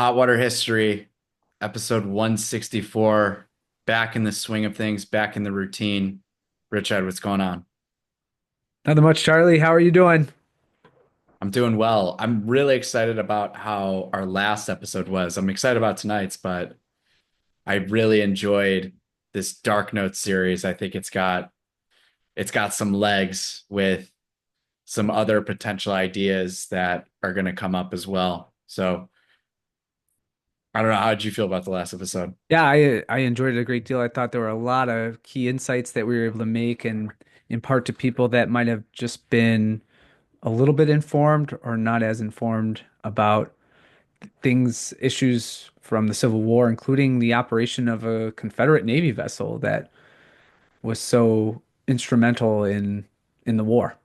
Hot Water History, episode 164, back in the swing of things, back in the routine. Richard, what's going on? Nothing much, Charlie. How are you doing? I'm doing well. I'm really excited about how our last episode was. I'm excited about tonight's, but I really enjoyed this Dark Note series. I think it's got some legs with some other potential ideas that are going to come up as well. So I don't know. How did you feel about the last episode? Yeah, I enjoyed it a great deal. I thought there were a lot of key insights that we were able to make and impart to people that might have just been a little bit informed or not as informed about things, issues from the Civil War, including the operation of a Confederate Navy vessel that was so instrumental in the war.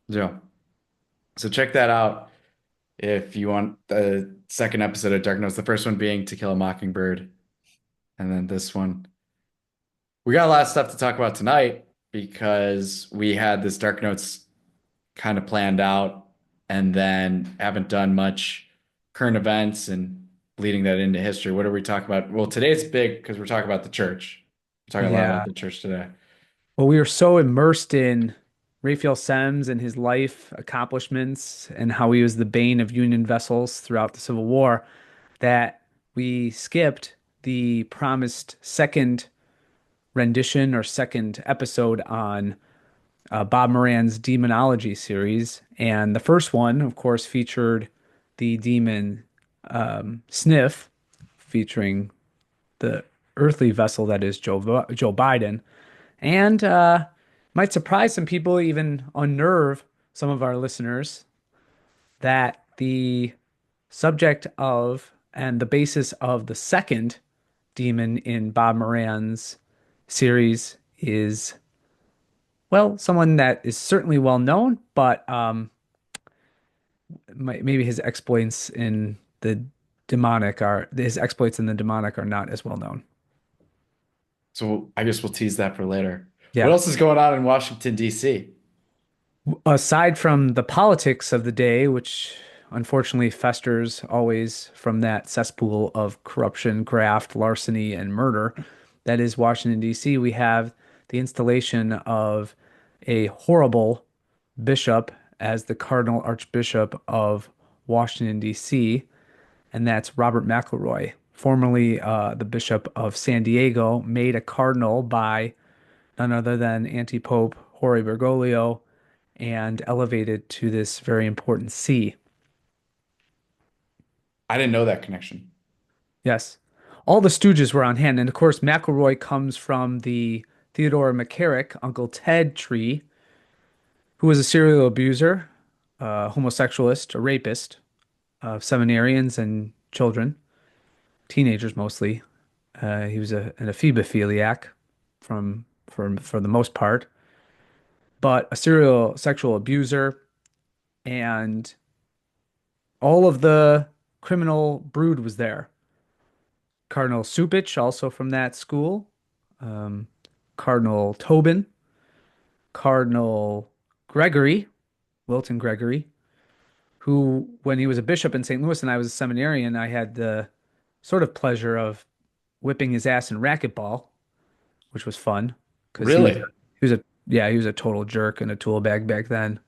Yeah. So check that out if you want the second episode of Dark Notes, the first one being To Kill a Mockingbird, and then this one. We got a lot of stuff to talk about tonight because we had this Dark Notes kind of planned out and then haven't done much current events and leading that into history. What are we talking about? Well, today's big because we're talking about the church. We're talking a lot about Yeah. the church today. Well, we were so immersed in Raphael Semmes and his life accomplishments and how he was the bane of Union vessels throughout the Civil War that we skipped the promised second rendition or second episode on Bob Moran's demonology series. And the first one, of course, featured the demon Sniff, featuring the earthly vessel that is Joe Biden. And might surprise some people, even unnerve some of our listeners, that the subject of and the basis of the second demon in Bob Moran's series is, well, someone that is certainly well known, but maybe his exploits in the demonic are not as well known. So I guess we'll tease that for later. What Yeah. else is going on in Washington, D.C.? Aside from the politics of the day, which unfortunately festers always from that cesspool of corruption, graft, larceny, and murder that is Washington, D.C., we have the installation of a horrible bishop as the Cardinal Archbishop of Washington, D.C., and that's Robert McElroy, formerly the Bishop of San Diego, made a cardinal by none other than anti-Pope Jorge Bergoglio and elevated to this very important see. I didn't know that connection. Yes. All the Stooges were on hand. And of course, McElroy comes from the Theodore McCarrick, Uncle Ted tree, who was a serial abuser, a homosexualist, a rapist of seminarians and children, teenagers mostly. He was an ephebophiliac for the most part, but a serial sexual abuser, and all of the criminal brood was there. Cardinal Supich, also from that school, um, Cardinal Tobin, Cardinal Gregory, Wilton Gregory, who, when he was a bishop in St. Louis and I was a seminarian, I had the sort of pleasure of whipping his ass in racquetball, which was fun because Really? he was a total jerk and a tool bag back then.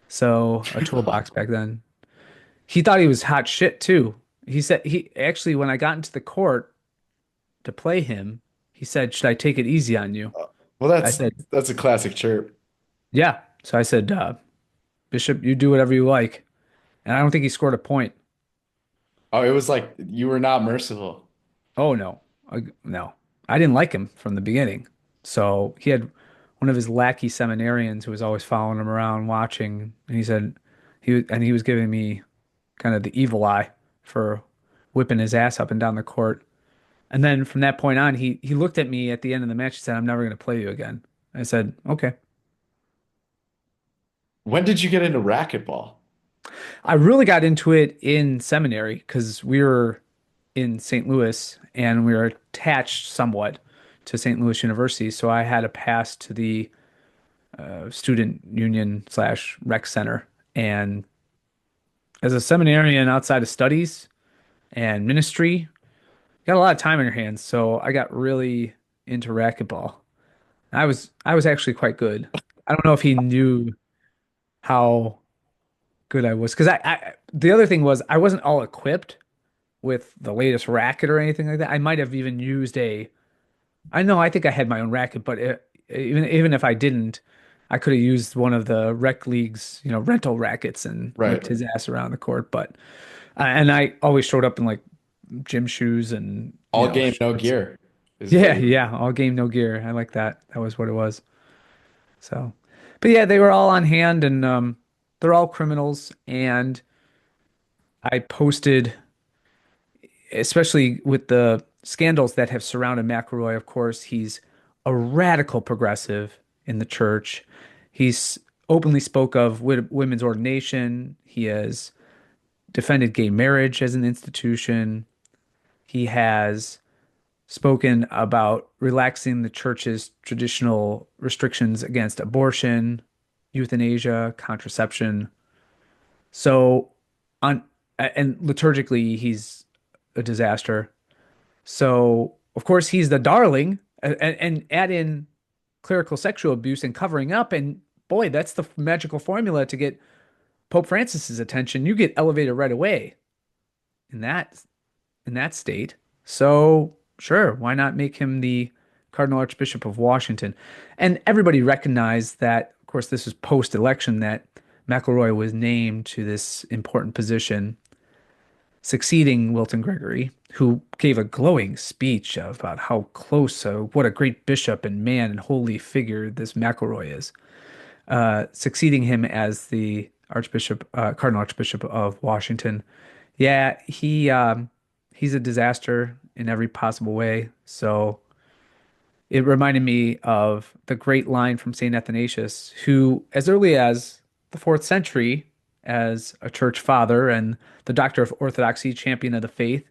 So a toolbox back then. He thought he was hot shit too. He said he actually, when I got into the court to play him, he said, "Should I take it easy on you?" Well, I that's said, that's a classic chirp. "Yeah." So I said, "Bishop, you do whatever you like." And I don't think he scored a point. Oh, it was like you were not merciful. Oh no, no, I didn't like him from the beginning. So he had one of his lackey seminarians who was always following him around, watching, and he said he was giving me kind of the evil eye for whipping his ass up and down the court. And then from that point on, he looked at me at the end of the match and said, "I'm never going to play you again." I said, "Okay." When did you get into racquetball? I really got into it in seminary because we were in St. Louis and we were attached somewhat to St. Louis University. So I had a pass to the student union slash rec center. And as a seminarian outside of studies, and ministry. You got a lot of time on your hands, so I got really into racquetball. I was actually quite good. I don't know if he knew how good I was because I the other thing was I wasn't all equipped with the latest racket or anything like that. I might have even used a I know I think I had my own racket, but even if I didn't, I could have used one of the rec league's, rental rackets and whipped Right. his ass around the court. But and I always showed up in like gym shoes and All game, no shorts. gear is what Yeah, you. yeah, all game, no gear. I like that. That was what it was. So, but yeah, they were all on hand and they're all criminals. And I posted, especially with the scandals that have surrounded McElroy, of course, he's a radical progressive in the church. He's openly spoke of women's ordination. He has defended gay marriage as an institution. He has spoken about relaxing the church's traditional restrictions against abortion, euthanasia, contraception. So on and liturgically, he's a disaster. So of course he's the darling, and add in clerical sexual abuse and covering up, and boy, that's the magical formula to get Pope Francis's attention. You get elevated right away in that state. So sure, why not make him the Cardinal Archbishop of Washington? And everybody recognized that, of course, this was post-election that McElroy was named to this important position, succeeding Wilton Gregory, who gave a glowing speech about how close, what a great bishop and man and holy figure this McElroy is, succeeding him as the Cardinal Archbishop of Washington. Yeah, he's a disaster in every possible way. So it reminded me of the great line from Saint Athanasius, who, as early as the fourth century, as a church father and the doctor of orthodoxy, champion of the faith,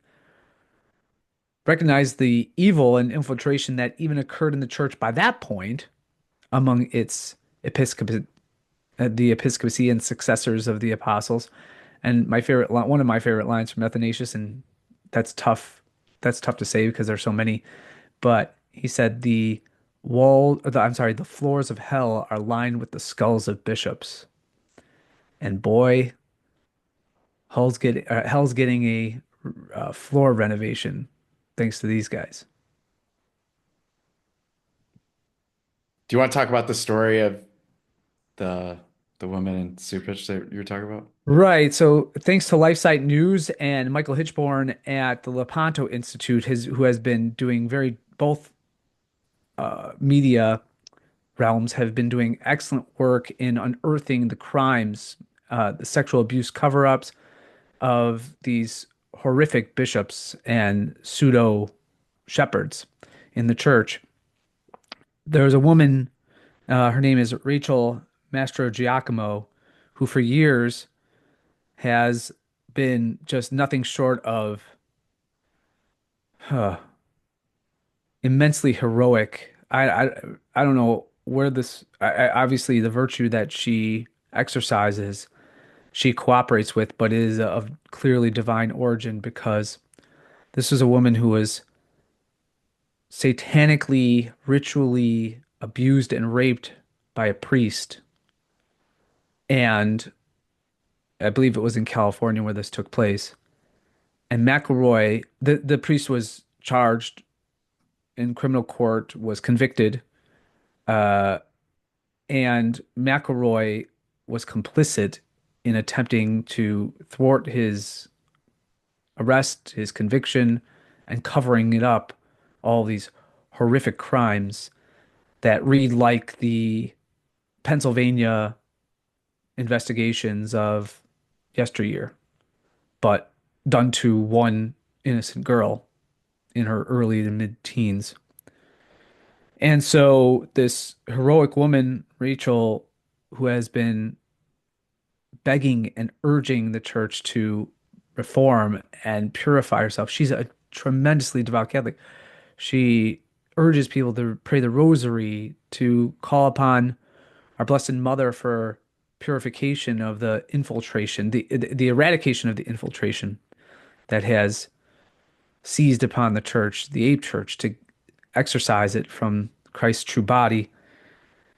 recognized the evil and infiltration that even occurred in the church by that point among its episcopate, the episcopacy and successors of the apostles. And one of my favorite lines from Athanasius, and that's tough. That's tough to say because there's so many. But he said the floors of hell are lined with the skulls of bishops. And boy, hell's getting a floor renovation thanks to these guys. Do you want to talk about the story of the the woman in Supich that you were talking about? Right. So thanks to LifeSite News and Michael Hitchborn at the Lepanto Institute, who has been doing very both media realms have been doing excellent work in unearthing the crimes, the sexual abuse cover-ups of these horrific bishops and pseudo shepherds in the church. There's a woman, her name is Rachel Mastrogiacomo, who for years has been just nothing short of uh, immensely heroic. I don't know where obviously the virtue that she exercises, she cooperates with, but it is of clearly divine origin because this is a woman who was satanically, ritually abused and raped by a priest. And I believe it was in California where this took place. And McElroy, the priest was charged in criminal court, was convicted, uh, and McElroy was complicit in attempting to thwart his arrest, his conviction, and covering it up, all these horrific crimes that read like the Pennsylvania investigations of yesteryear, but done to one innocent girl in her early to mid-teens. And so this heroic woman, Rachel, who has been begging and urging the church to reform and purify herself, she's a tremendously devout Catholic. She urges people to pray the rosary, to call upon our Blessed Mother for purification of the infiltration, the eradication of the infiltration. that has seized upon the church, the ape church, to exorcise it from Christ's true body.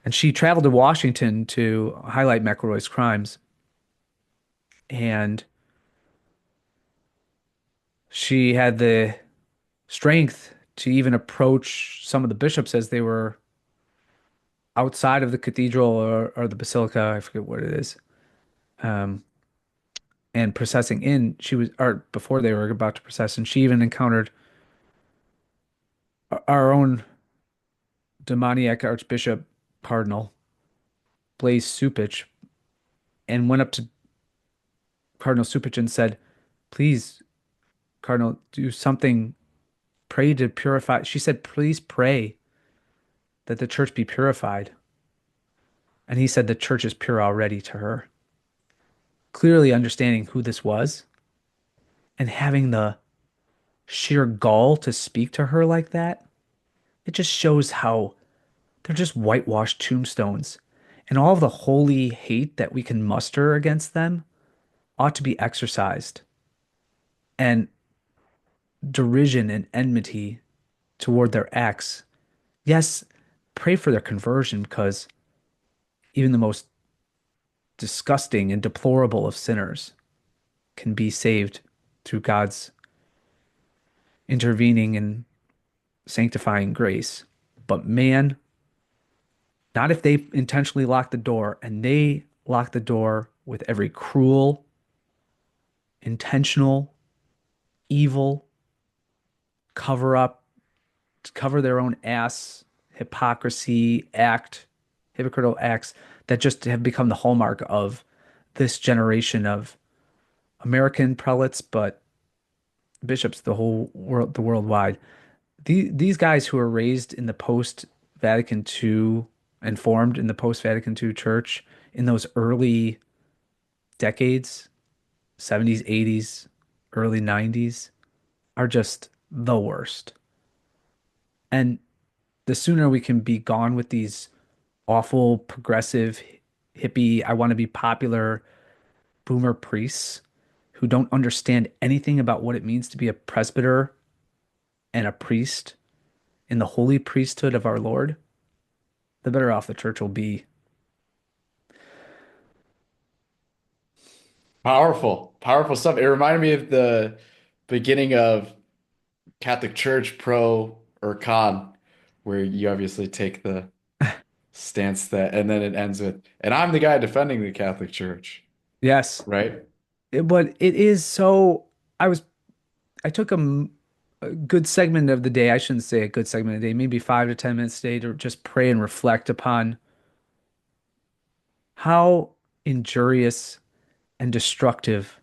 And she traveled to Washington to highlight McElroy's crimes. And she had the strength to even approach some of the bishops as they were outside of the cathedral or the basilica, I forget what it is, um, and processing in. She was, or before they were about to process, and she even encountered our own demoniac Archbishop Cardinal Blaise Supich and went up to Cardinal Supich and said, "Please, Cardinal, do something. Pray to purify." She said, "Please pray that the church be purified." And he said, "The church is pure already," to her. Clearly understanding who this was and having the sheer gall to speak to her like that, it just shows how they're just whitewashed tombstones. And all of the holy hate that we can muster against them ought to be exercised. And derision and enmity toward their acts. Yes, pray for their conversion because even the most disgusting and deplorable of sinners can be saved through God's intervening and sanctifying grace. But man, not if they intentionally lock the door, and they lock the door with every cruel, intentional, evil cover up, to cover their own ass, hypocritical acts that just have become the hallmark of this generation of American prelates, but bishops the whole world, the worldwide. These guys who are raised in the post Vatican II and formed in the post Vatican II church in those early decades, 70s, 80s, early 90s, are just the worst. And the sooner we can be gone with these awful, progressive, hippie, I want to be popular boomer priests who don't understand anything about what it means to be a presbyter and a priest in the holy priesthood of our Lord, the better off the church will be. Powerful, powerful stuff. It reminded me of the beginning of Catholic Church pro or con, where you obviously take the stance that, and then it ends with, and I'm the guy defending the Catholic Church, Yes, right? but it is so. I was I took a good segment of the day. I shouldn't say a good segment of the day, maybe 5 to 10 minutes a day to just pray and reflect upon how injurious and destructive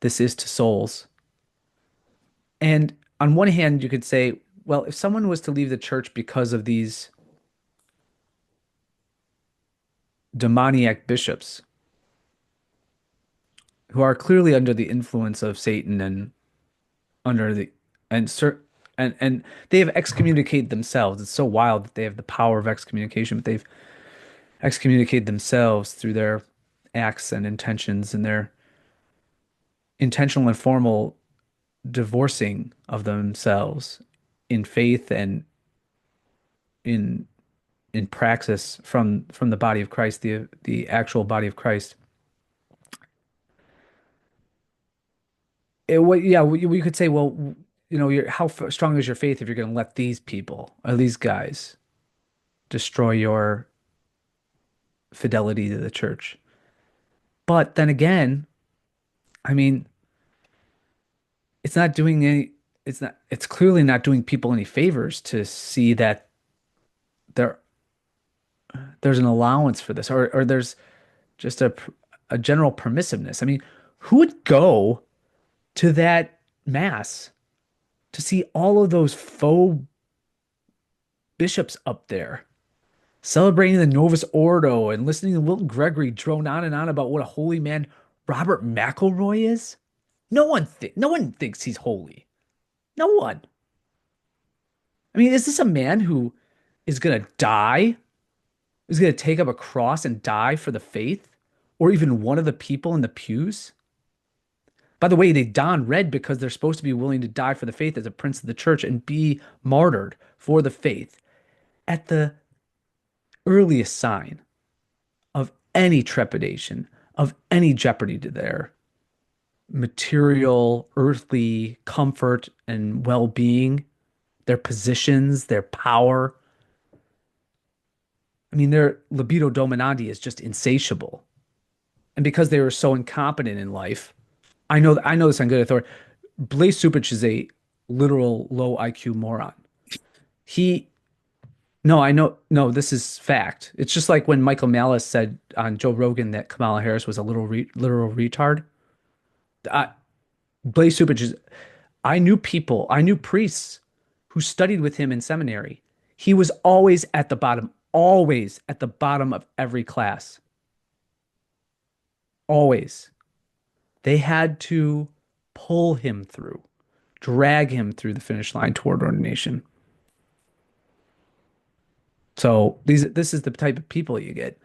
this is to souls. And on one hand, you could say, well, if someone was to leave the church because of these demoniac bishops who are clearly under the influence of Satan and under the and cer and they have excommunicated themselves. It's so wild that they have the power of excommunication, but they've excommunicated themselves through their acts and intentions and their intentional and formal divorcing of themselves in faith and in praxis from the body of Christ, the actual body of Christ. Yeah, we could say, well, how strong is your faith if you're going to let these people or these guys destroy your fidelity to the church? But then again, I mean, it's not doing any, it's clearly not doing people any favors to see that there, there's an allowance for this, or there's just a general permissiveness. I mean, who would go to that mass to see all of those faux bishops up there celebrating the Novus Ordo and listening to Wilton Gregory drone on and on about what a holy man Robert McElroy is? No one thinks he's holy. No one. I mean, is this a man who is going to die? Is going to take up a cross and die for the faith? Or even one of the people in the pews? By the way, they don red because they're supposed to be willing to die for the faith as a prince of the church and be martyred for the faith at the earliest sign of any trepidation, of any jeopardy to their material, earthly comfort and well-being, their positions, their power. I mean, their libido dominandi is just insatiable. And because they were so incompetent in life, I know this on good authority. Blaise Supich is a literal low IQ moron. He No, I know. No, this is fact. It's just like when Michael Malice said on Joe Rogan that Kamala Harris was a literal retard. I, Blaise Supich is. I knew people. I knew priests who studied with him in seminary. He was always at the bottom of every class. Always. They had to pull him through, drag him through the finish line toward ordination. So this is the type of people you get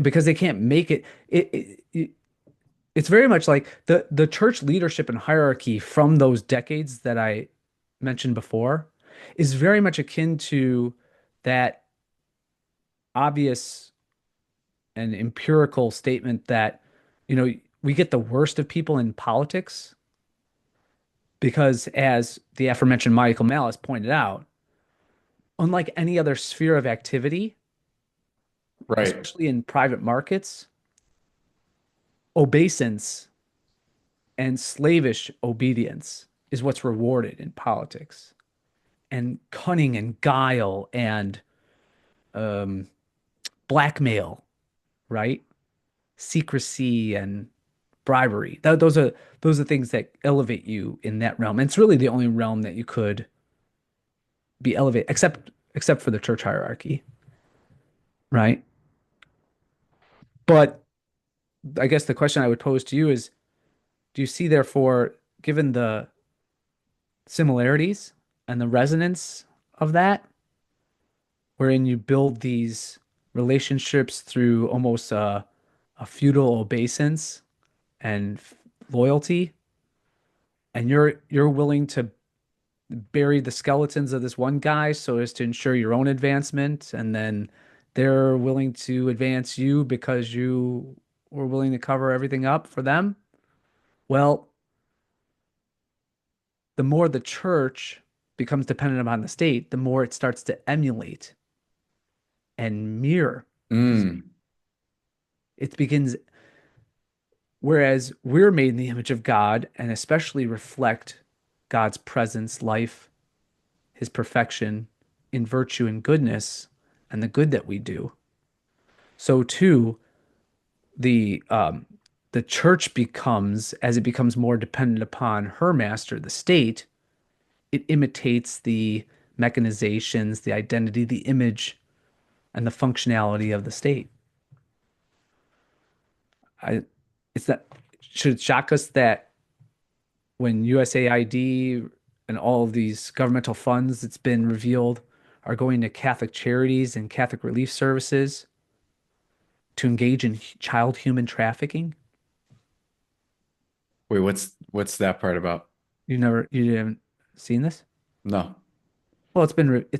because they can't make it. It's very much like the church leadership and hierarchy from those decades that I mentioned before is very much akin to that obvious and empirical statement that, we get the worst of people in politics because, as the aforementioned Michael Malice pointed out, unlike any other sphere of activity, Right. especially in private markets, obeisance and slavish obedience is what's rewarded in politics. And cunning and guile and um, blackmail, right? Secrecy and bribery. Those are things that elevate you in that realm. And it's really the only realm that you could be elevated, except for the church hierarchy, right? But I guess the question I would pose to you is, do you see, therefore, given the similarities and the resonance of that, wherein you build these relationships through almost a feudal obeisance and loyalty, and you're willing to bury the skeletons of this one guy so as to ensure your own advancement, and then they're willing to advance you because you were willing to cover everything up for them? Well, the more the church becomes dependent upon the state, the more it starts to emulate and mirror the state. Mm. It begins, whereas we're made in the image of God and especially reflect God's presence, life, his perfection in virtue and goodness and the good that we do. So too, the um, the church becomes, as it becomes more dependent upon her master, the state, it imitates the mechanizations, the identity, the image, and the functionality of the state. I, it's that should it shock us that when USAID and all of these governmental funds that's been revealed are going to Catholic charities and Catholic relief services to engage in child human trafficking? Wait, what's that part about? You haven't seen this? No. Well, it's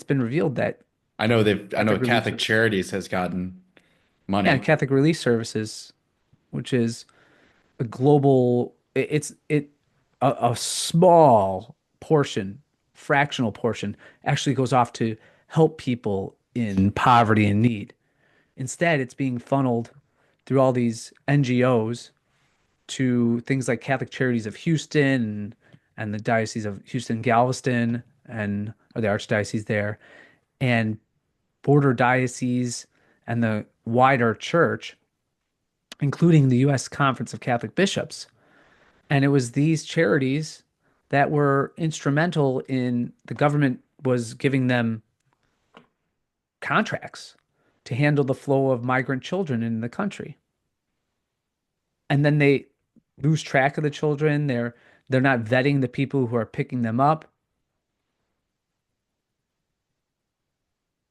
been revealed that I know Catholic relief Catholic services, Charities has gotten yeah, money. Catholic relief services, which is a global, a small portion, fractional portion, actually goes off to help people in poverty and need. Instead, it's being funneled through all these NGOs to things like Catholic Charities of Houston and the Diocese of Houston Galveston and or the Archdiocese there and border dioceses and the wider church, including the U.S. Conference of Catholic Bishops. And it was these charities that were instrumental in the government was giving them contracts to handle the flow of migrant children in the country. And then they lose track of the children. They're not vetting the people who are picking them up.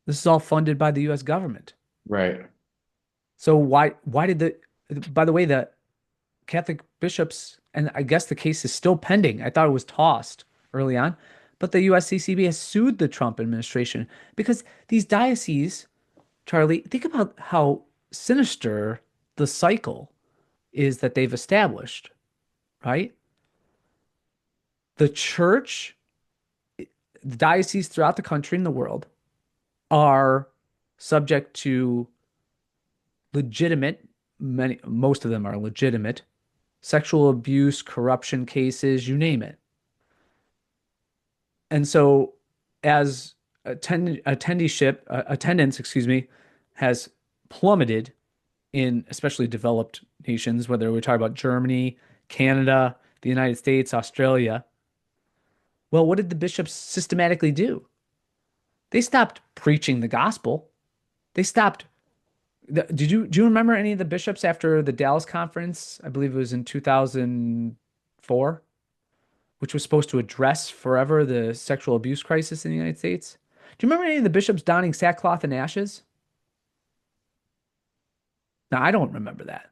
This is all funded by the US government. Right. So why did the by the way, the Catholic bishops and I guess the case is still pending. I thought it was tossed early on, but the USCCB has sued the Trump administration because these dioceses, Charlie, think about how sinister the cycle is that they've established, right? The church, the dioceses throughout the country and the world are subject to legitimate, most of them are legitimate sexual abuse, corruption cases, you name it. And so as attendance, excuse me, has plummeted in especially developed nations, whether we talk about Germany, Canada, the United States, Australia. Well, what did the bishops systematically do? They stopped preaching the gospel. They stopped. Do you remember any of the bishops after the Dallas conference? I believe it was in 2004, which was supposed to address forever the sexual abuse crisis in the United States. Do you remember any of the bishops donning sackcloth and ashes? Now, I don't remember that.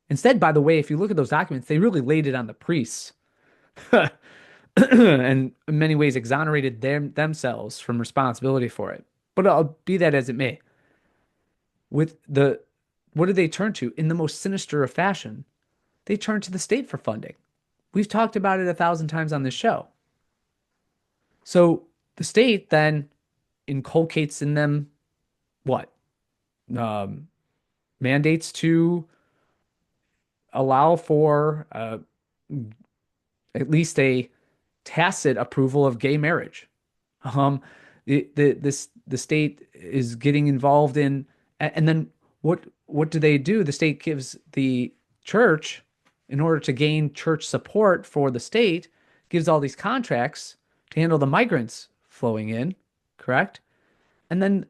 Instead, by the way, if you look at those documents, they really laid it on the priests and in many ways exonerated themselves from responsibility for it. But I'll be that as it may. With the what did they turn to in the most sinister of fashion? They turned to the state for funding. We've talked about it 1,000 times on this show. So the state then inculcates in them what? Um, Mandates to allow for at least a tacit approval of gay marriage. Um, the state is getting involved in, and then what do they do? The state gives the church, in order to gain church support for the state, gives all these contracts to handle the migrants flowing in, correct? And then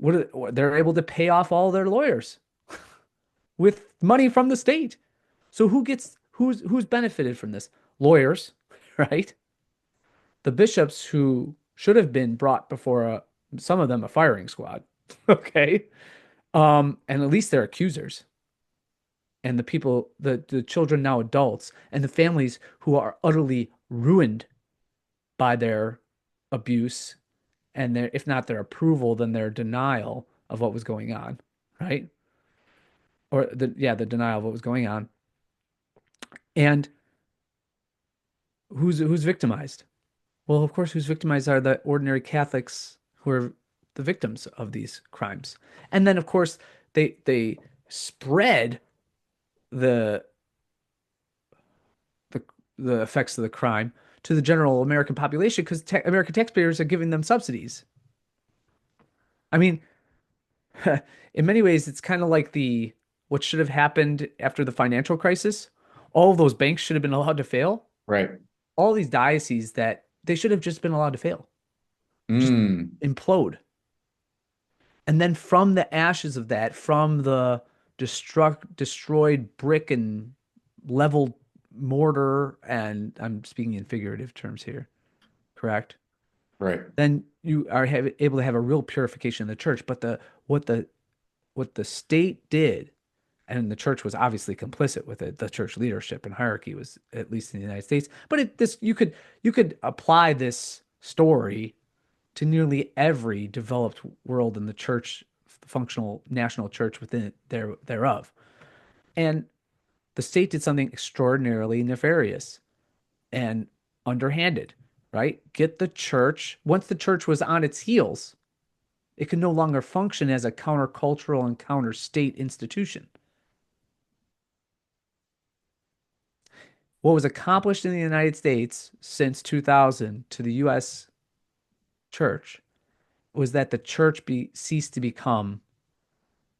they're able to pay off all their lawyers with money from the state. So who's benefited from this? Lawyers, right? The bishops who should have been brought before some of them a firing squad. Okay. And at least they're accusers. And the people, the children now adults, and the families who are utterly ruined by their abuse and their, if not their approval, then their denial of what was going on, right? Or the denial of what was going on. And who's victimized? Well, of course, who's victimized are the ordinary Catholics who are the victims of these crimes. And then, of course, they spread the the the effects of the crime to the general American population because American taxpayers are giving them subsidies. I mean, in many ways, it's kind of like the what should have happened after the financial crisis. All of those banks should have been allowed to fail. Right. All these dioceses that they should have just been allowed to fail, just Mm. implode. And then from the ashes of that, from the destroyed brick and leveled mortar, and I'm speaking in figurative terms here, correct? Right. Then you are able to have a real purification in the church. But what the what the state did, and the church was obviously complicit with it. The church leadership and hierarchy was, at least in the United States. But this you could apply this story to nearly every developed world in the church, functional national church within thereof. And the state did something extraordinarily nefarious and underhanded, right? Get the church, once the church was on its heels, it could no longer function as a countercultural and counter state institution. What was accomplished in the United States since 2000 to the US church was that the church ceased to become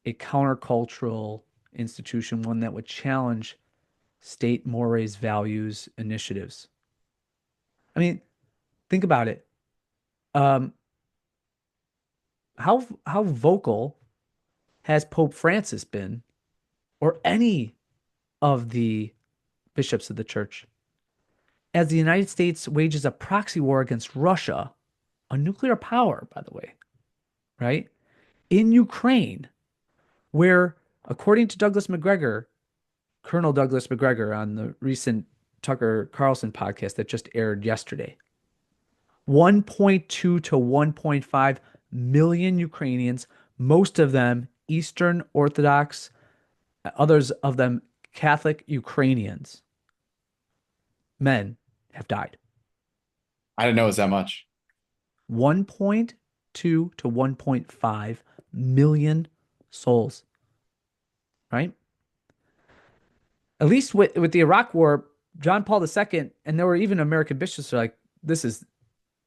a countercultural institution, one that would challenge state mores, values, initiatives. I mean, think about it. Um, how vocal has Pope Francis been, or any of the bishops of the church, as the United States wages a proxy war against Russia, a nuclear power, by the way, right? In Ukraine, where, according to Douglas McGregor, Colonel Douglas McGregor on the recent Tucker Carlson podcast that just aired yesterday. 1.2 to 1.5 million Ukrainians, most of them Eastern Orthodox, others of them Catholic Ukrainians, men have died. I didn't know it was that much. 1.2 to 1.5 million souls, right? At least with the Iraq War, John Paul II, and there were even American bishops who are like, this is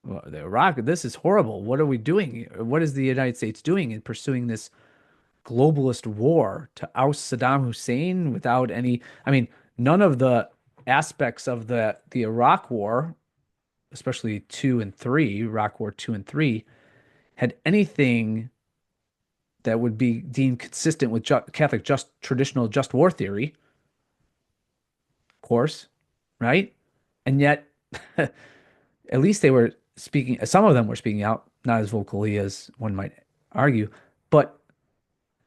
well, the Iraq, this is horrible. What are we doing? What is the United States doing in pursuing this globalist war to oust Saddam Hussein without any, I mean, none of the aspects of the Iraq War, especially 2 and 3, Iraq War 2 and 3, had anything that would be deemed consistent with Catholic just traditional just war theory, of course, right? And yet, at least they were speaking, some of them were speaking out, not as vocally as one might argue, but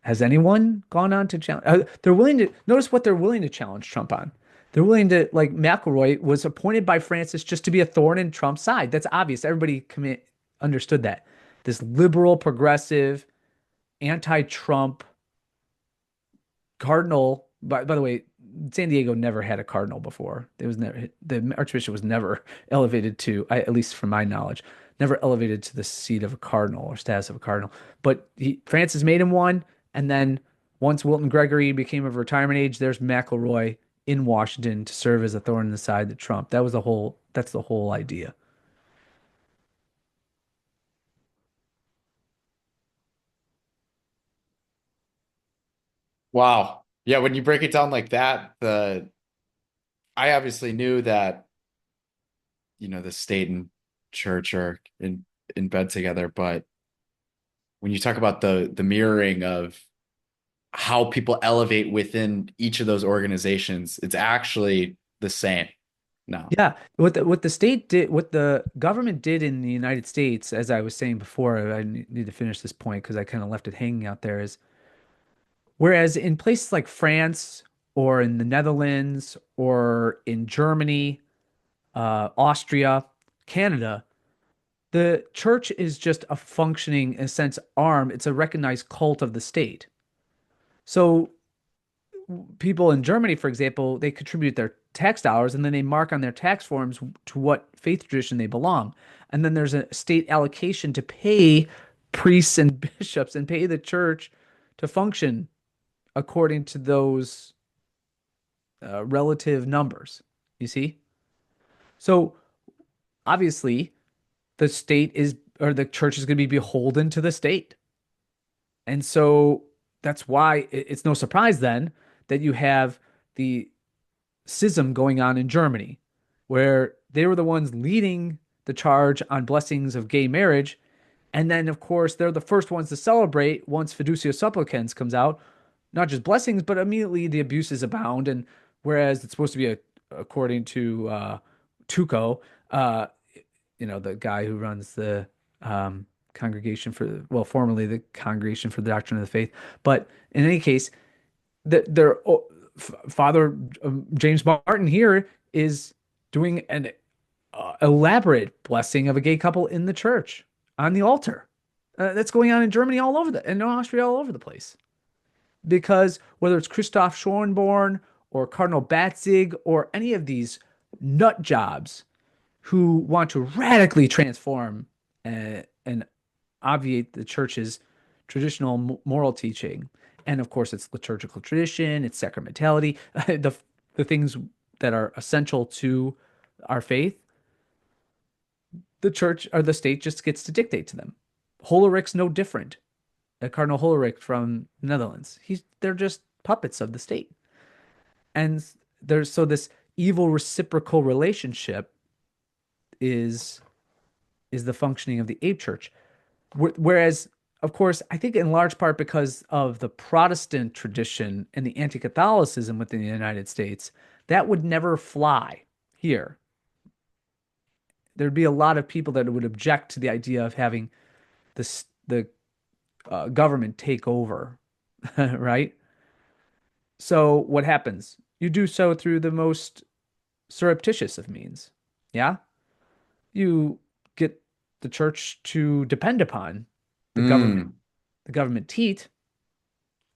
has anyone gone on to challenge? They're willing to notice what they're willing to challenge Trump on. They're willing to, like, McElroy was appointed by Francis just to be a thorn in Trump's side. That's obvious. Everybody understood that. This liberal, progressive, anti-Trump cardinal. By the way, San Diego never had a cardinal before. It was never the Archbishop was never elevated to, at least from my knowledge, never elevated to the seat of a cardinal or status of a cardinal. But Francis made him one, and then once Wilton Gregory became of retirement age, there's McElroy in Washington to serve as a thorn in the side to Trump. That's the whole idea. Wow. Yeah, when you break it down like that, the I obviously knew that, the state and church are in bed together, but when you talk about the mirroring of how people elevate within each of those organizations, it's actually the same now. Yeah, what the state did, what the government did in the United States, as I was saying before, I need to finish this point because I kind of left it hanging out there, is whereas in places like France or in the Netherlands or in Germany, Austria, Canada, the church is just a functioning, in a sense, arm. It's a recognized cult of the state. So people in Germany, for example, they contribute their tax dollars and then they mark on their tax forms to what faith tradition they belong. And then there's a state allocation to pay priests and bishops and pay the church to function according to those relative numbers. You see? So obviously, the state is, or the church is going to be beholden to the state. And so that's why it's no surprise then that you have the schism going on in Germany, where they were the ones leading the charge on blessings of gay marriage. And then, of course, they're the first ones to celebrate once Fiducia Supplicans comes out, not just blessings, but immediately the abuses abound. And whereas it's supposed to be according to Tuco, the guy who runs the congregation for, well, formerly the Congregation for the Doctrine of the Faith. But in any case, their Father James Martin here is doing an elaborate blessing of a gay couple in the church on the altar. That's going on in Germany and Austria all over the place. Because whether it's Christoph Schornborn or Cardinal Batzig or any of these nut jobs who want to radically transform and obviate the church's traditional moral teaching. And of course, it's liturgical tradition, it's sacramentality, the things that are essential to our faith. The church or the state just gets to dictate to them. Holeric's no different. Cardinal Holeric from the Netherlands. They're just puppets of the state. And there's so this evil reciprocal relationship is the functioning of the ape church. Whereas, of course, I think in large part because of the Protestant tradition and the anti-Catholicism within the United States, that would never fly here. There'd be a lot of people that would object to the idea of having the government take over, right? So what happens? you do so through the most surreptitious of means. Yeah? You get the church to depend upon the government, Mm, the government teat,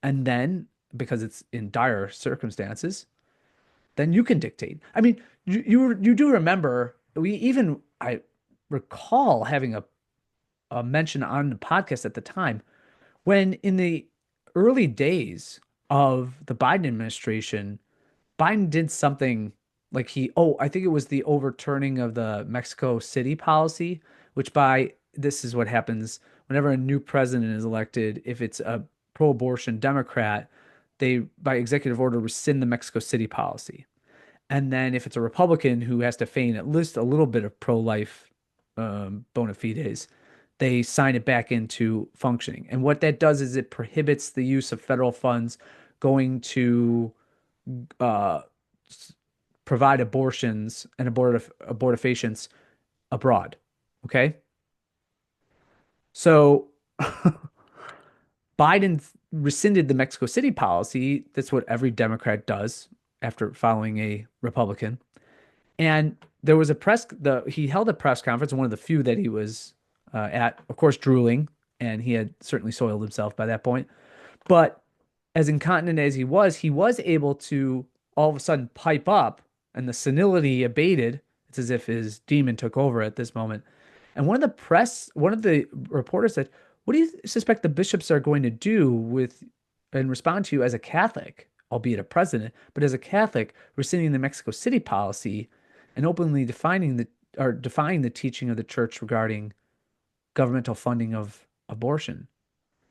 and then because it's in dire circumstances, then you can dictate. I mean, you do remember we even I recall having a mention on the podcast at the time when in the early days of the Biden administration, Biden did something like I think it was the overturning of the Mexico City policy, which this is what happens whenever a new president is elected. If it's a pro-abortion Democrat, they, by executive order, rescind the Mexico City policy. And then if it's a Republican who has to feign at least a little bit of pro-life bona fides, they sign it back into functioning. And what that does is it prohibits the use of federal funds going to uh, provide abortions and abortifacients abroad. Okay. So Biden rescinded the Mexico City policy. That's what every Democrat does after following a Republican. And there was he held a press conference, one of the few that he was at, of course, drooling, and he had certainly soiled himself by that point. But as incontinent as he was able to all of a sudden pipe up, and the senility abated. It's as if his demon took over at this moment. And one of the reporters said, "What do you suspect the bishops are going to do with and respond to you as a Catholic, albeit a president, but as a Catholic, rescinding the Mexico City policy and openly defying the teaching of the church regarding governmental funding of abortion?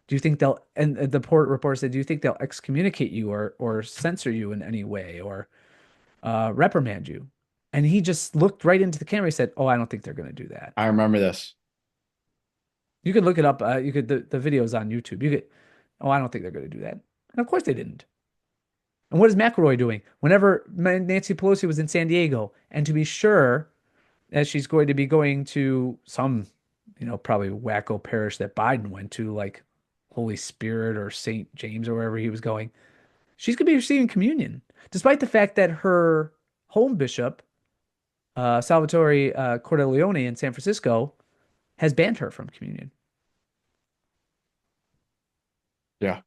Do you think they'll?" And the reporter said, "Do you think they'll excommunicate you or censor you in any way or reprimand you?" And he just looked right into the camera. He said, "Oh, I don't think they're going to do that." I remember this. You could look it up. You could the videos on YouTube. You could. Oh, I don't think they're going to do that. And of course they didn't. And what is McElroy doing? Whenever Nancy Pelosi was in San Diego, and to be sure, as she's going to be going to some, probably wacko parish that Biden went to, like Holy Spirit or St. James or wherever he was going, she's going to be receiving communion, despite the fact that her home bishop, Salvatore Cordileone in San Francisco, has banned her from communion. Yeah.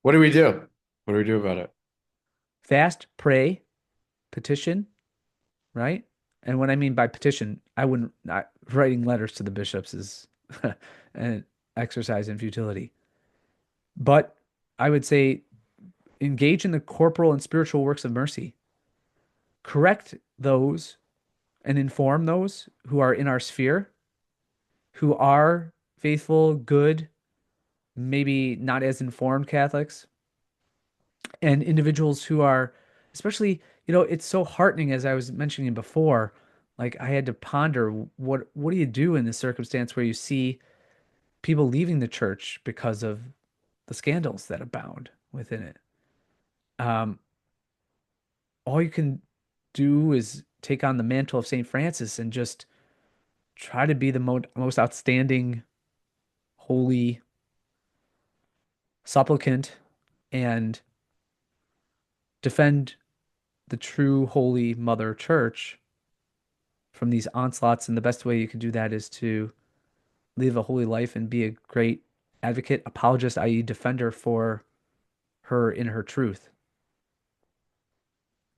What do we do? What do we do about it? Fast, pray, petition, right? And what I mean by petition, I wouldn't, not, writing letters to the bishops is an exercise in futility. But I would say engage in the corporal and spiritual works of mercy. Correct those and inform those who are in our sphere, who are faithful, good, maybe not as informed Catholics, and individuals who are, especially, it's so heartening, as I was mentioning before. Like I had to ponder what do you do in this circumstance where you see people leaving the church because of the scandals that abound within it. Um, all you can do is take on the mantle of St. Francis and just try to be the most outstanding, holy supplicant and defend the true holy mother church from these onslaughts. And the best way you can do that is to live a holy life and be a great advocate, apologist, i.e., defender for her in her truth.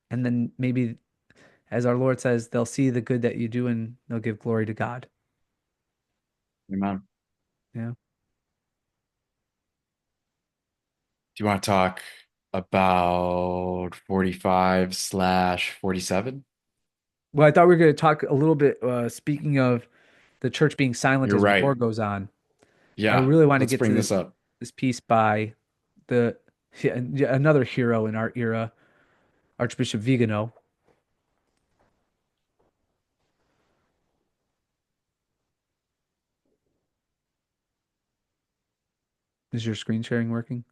And then maybe, as our Lord says, they'll see the good that you do and they'll give glory to God. Amen. Yeah. Do you want to talk about 45/47? Well, I thought we were going to talk a little bit, speaking of the church being silent You're as right. war goes on. I Yeah. really want to Let's get to bring this up. this piece by the another hero in our era, Archbishop Vigano. Is your screen sharing working?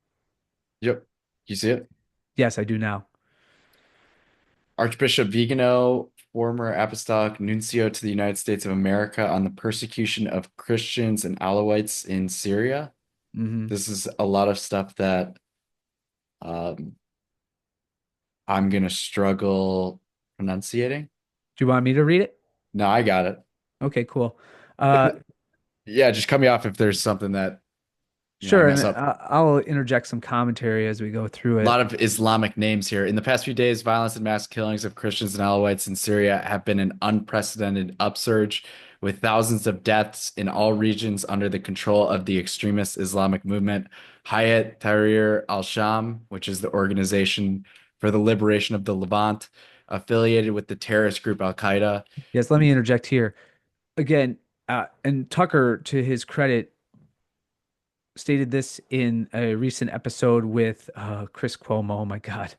Yep. You see it? Yes, I do now. Archbishop Vigano former apostolic nuncio to the United States of America on the persecution of Christians and Alawites in Syria. Hmm. This is a lot of stuff that um, I'm gonna struggle pronunciating. Do you want me to read it? No, I got it. Okay, cool. Uh, Yeah, just cut me off if there's something that, I sure, and mess up. I'll interject some commentary as we go through A it. lot of Islamic names here. In the past few days, violence and mass killings of Christians and Alawites in Syria have been an unprecedented upsurge, with thousands of deaths in all regions under the control of the extremist Islamic movement, Hayat Tahrir al-Sham, which is the Organization for the Liberation of the Levant, affiliated with the terrorist group Al-Qaeda. Yes, let me interject here again. And Tucker, to his credit, stated this in a recent episode with Chris Cuomo. Oh my God.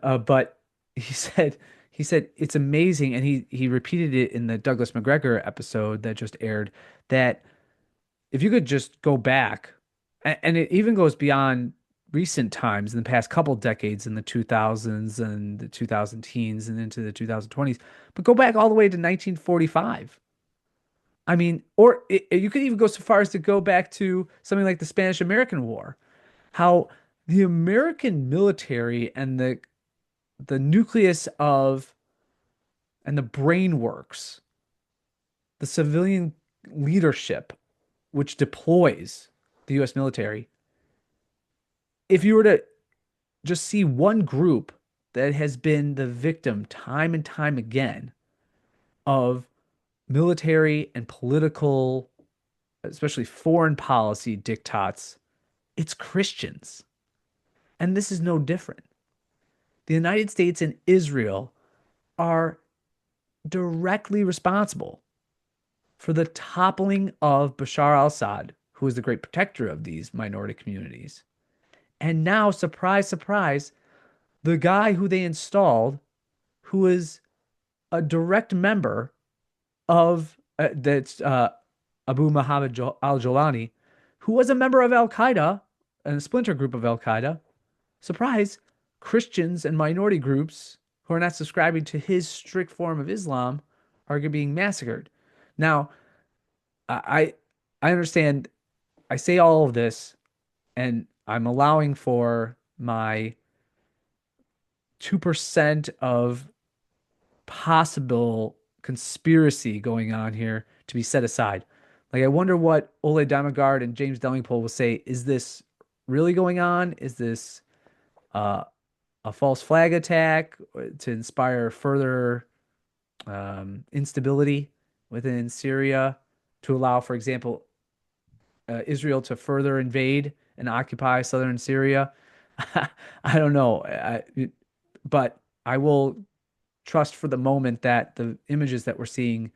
But he said he said it's amazing, and he repeated it in the Douglas McGregor episode that just aired, that if you could just go back, and it even goes beyond recent times in the past couple decades in the 2000s and the 2000 teens and into the 2020s, but go back all the way to 1945. I mean, or you could even go so far as to go back to something like the Spanish American War, how the American military and the nucleus of and the brain works, the civilian leadership which deploys the US military. If you were to just see one group that has been the victim time and time again of military and political, especially foreign policy diktats, it's Christians. And this is no different. The United States and Israel are directly responsible for the toppling of Bashar al-Assad, who is the great protector of these minority communities. And now, surprise, surprise, the guy who they installed, who is a direct member of that's Abu Muhammad al-Jolani, who was a member of Al Qaeda and a splinter group of Al Qaeda. Surprise, Christians and minority groups who are not subscribing to his strict form of Islam are being massacred. Now, I I understand. I say all of this, and I'm allowing for my 2% of possible conspiracy going on here to be set aside. Like, I wonder what Ole Damagard and James Delingpole will say. Is this really going on? Is this uh, a false flag attack to inspire further instability within Syria, to allow, for example, Israel to further invade and occupy southern Syria? I don't know. But I will trust for the moment that the images that we're seeing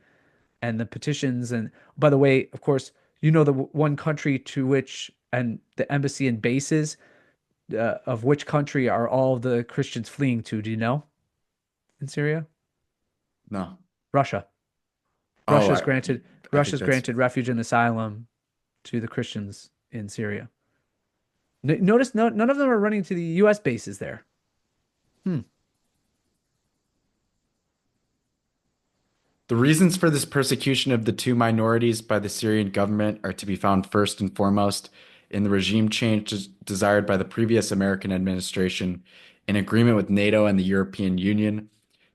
and the petitions, and by the way, of course, the one country to which, and the embassy and bases of which country are all the Christians fleeing to? Do you know, in Syria? No. Russia. Oh, Russia's granted I think Russia's that's granted refuge and asylum to the Christians in Syria. Notice none of them are running to the U.S. bases there. Hmm. The reasons for this persecution of the two minorities by the Syrian government are to be found first and foremost in the regime change desired by the previous American administration, in agreement with NATO and the European Union,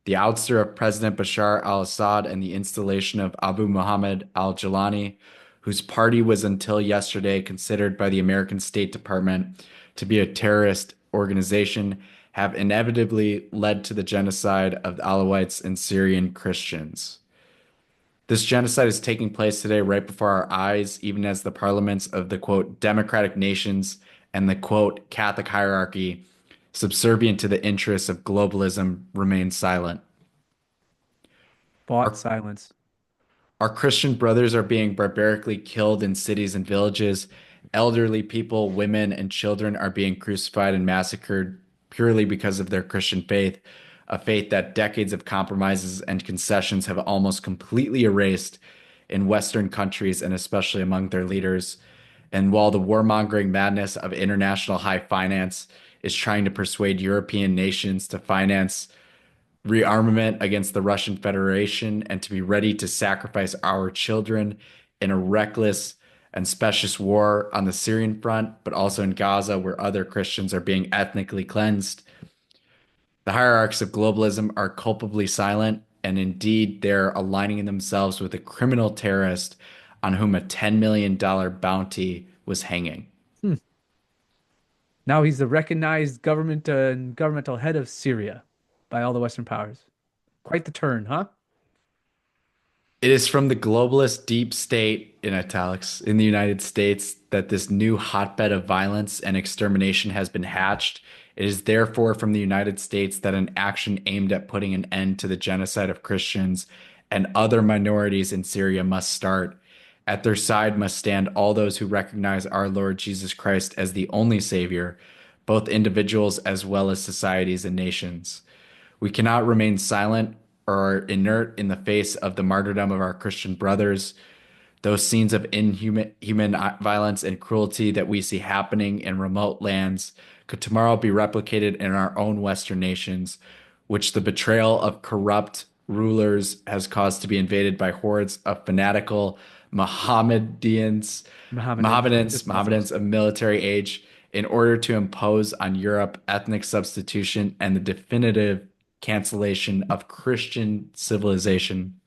the ouster of President Bashar al-Assad, and the installation of Abu Muhammad al-Jilani, whose party was until yesterday considered by the American State Department to be a terrorist organization, have inevitably led to the genocide of the Alawites and Syrian Christians. This genocide is taking place today right before our eyes, even as the parliaments of the quote democratic nations and the quote Catholic hierarchy, subservient to the interests of globalism, remain silent. Bought Our silence. Our Christian brothers are being barbarically killed in cities and villages. Elderly people, women, and children are being crucified and massacred purely because of their Christian faith, a faith that decades of compromises and concessions have almost completely erased in Western countries and especially among their leaders. And while the warmongering madness of international high finance is trying to persuade European nations to finance rearmament against the Russian Federation and to be ready to sacrifice our children in a reckless and specious war on the Syrian front, but also in Gaza, where other Christians are being ethnically cleansed. The hierarchs of globalism are culpably silent, and indeed, they're aligning themselves with a criminal terrorist on whom a $10 million bounty was hanging. Hmm. Now he's the recognized government and governmental head of Syria by all the Western powers. Quite the turn, huh? It is from the globalist deep state, in italics, in the United States that this new hotbed of violence and extermination has been hatched. It is therefore from the United States that an action aimed at putting an end to the genocide of Christians and other minorities in Syria must start. At their side must stand all those who recognize our Lord Jesus Christ as the only Savior, both individuals as well as societies and nations. We cannot remain silent or inert in the face of the martyrdom of our Christian brothers. Those scenes of inhuman human violence and cruelty that we see happening in remote lands could tomorrow be replicated in our own Western nations, which the betrayal of corrupt rulers has caused to be invaded by hordes of fanatical Mohammedans, Mohammedans, Mohammedans, just Muslims. Mohammedans of military age in order to impose on Europe ethnic substitution and the definitive cancellation of Christian civilization.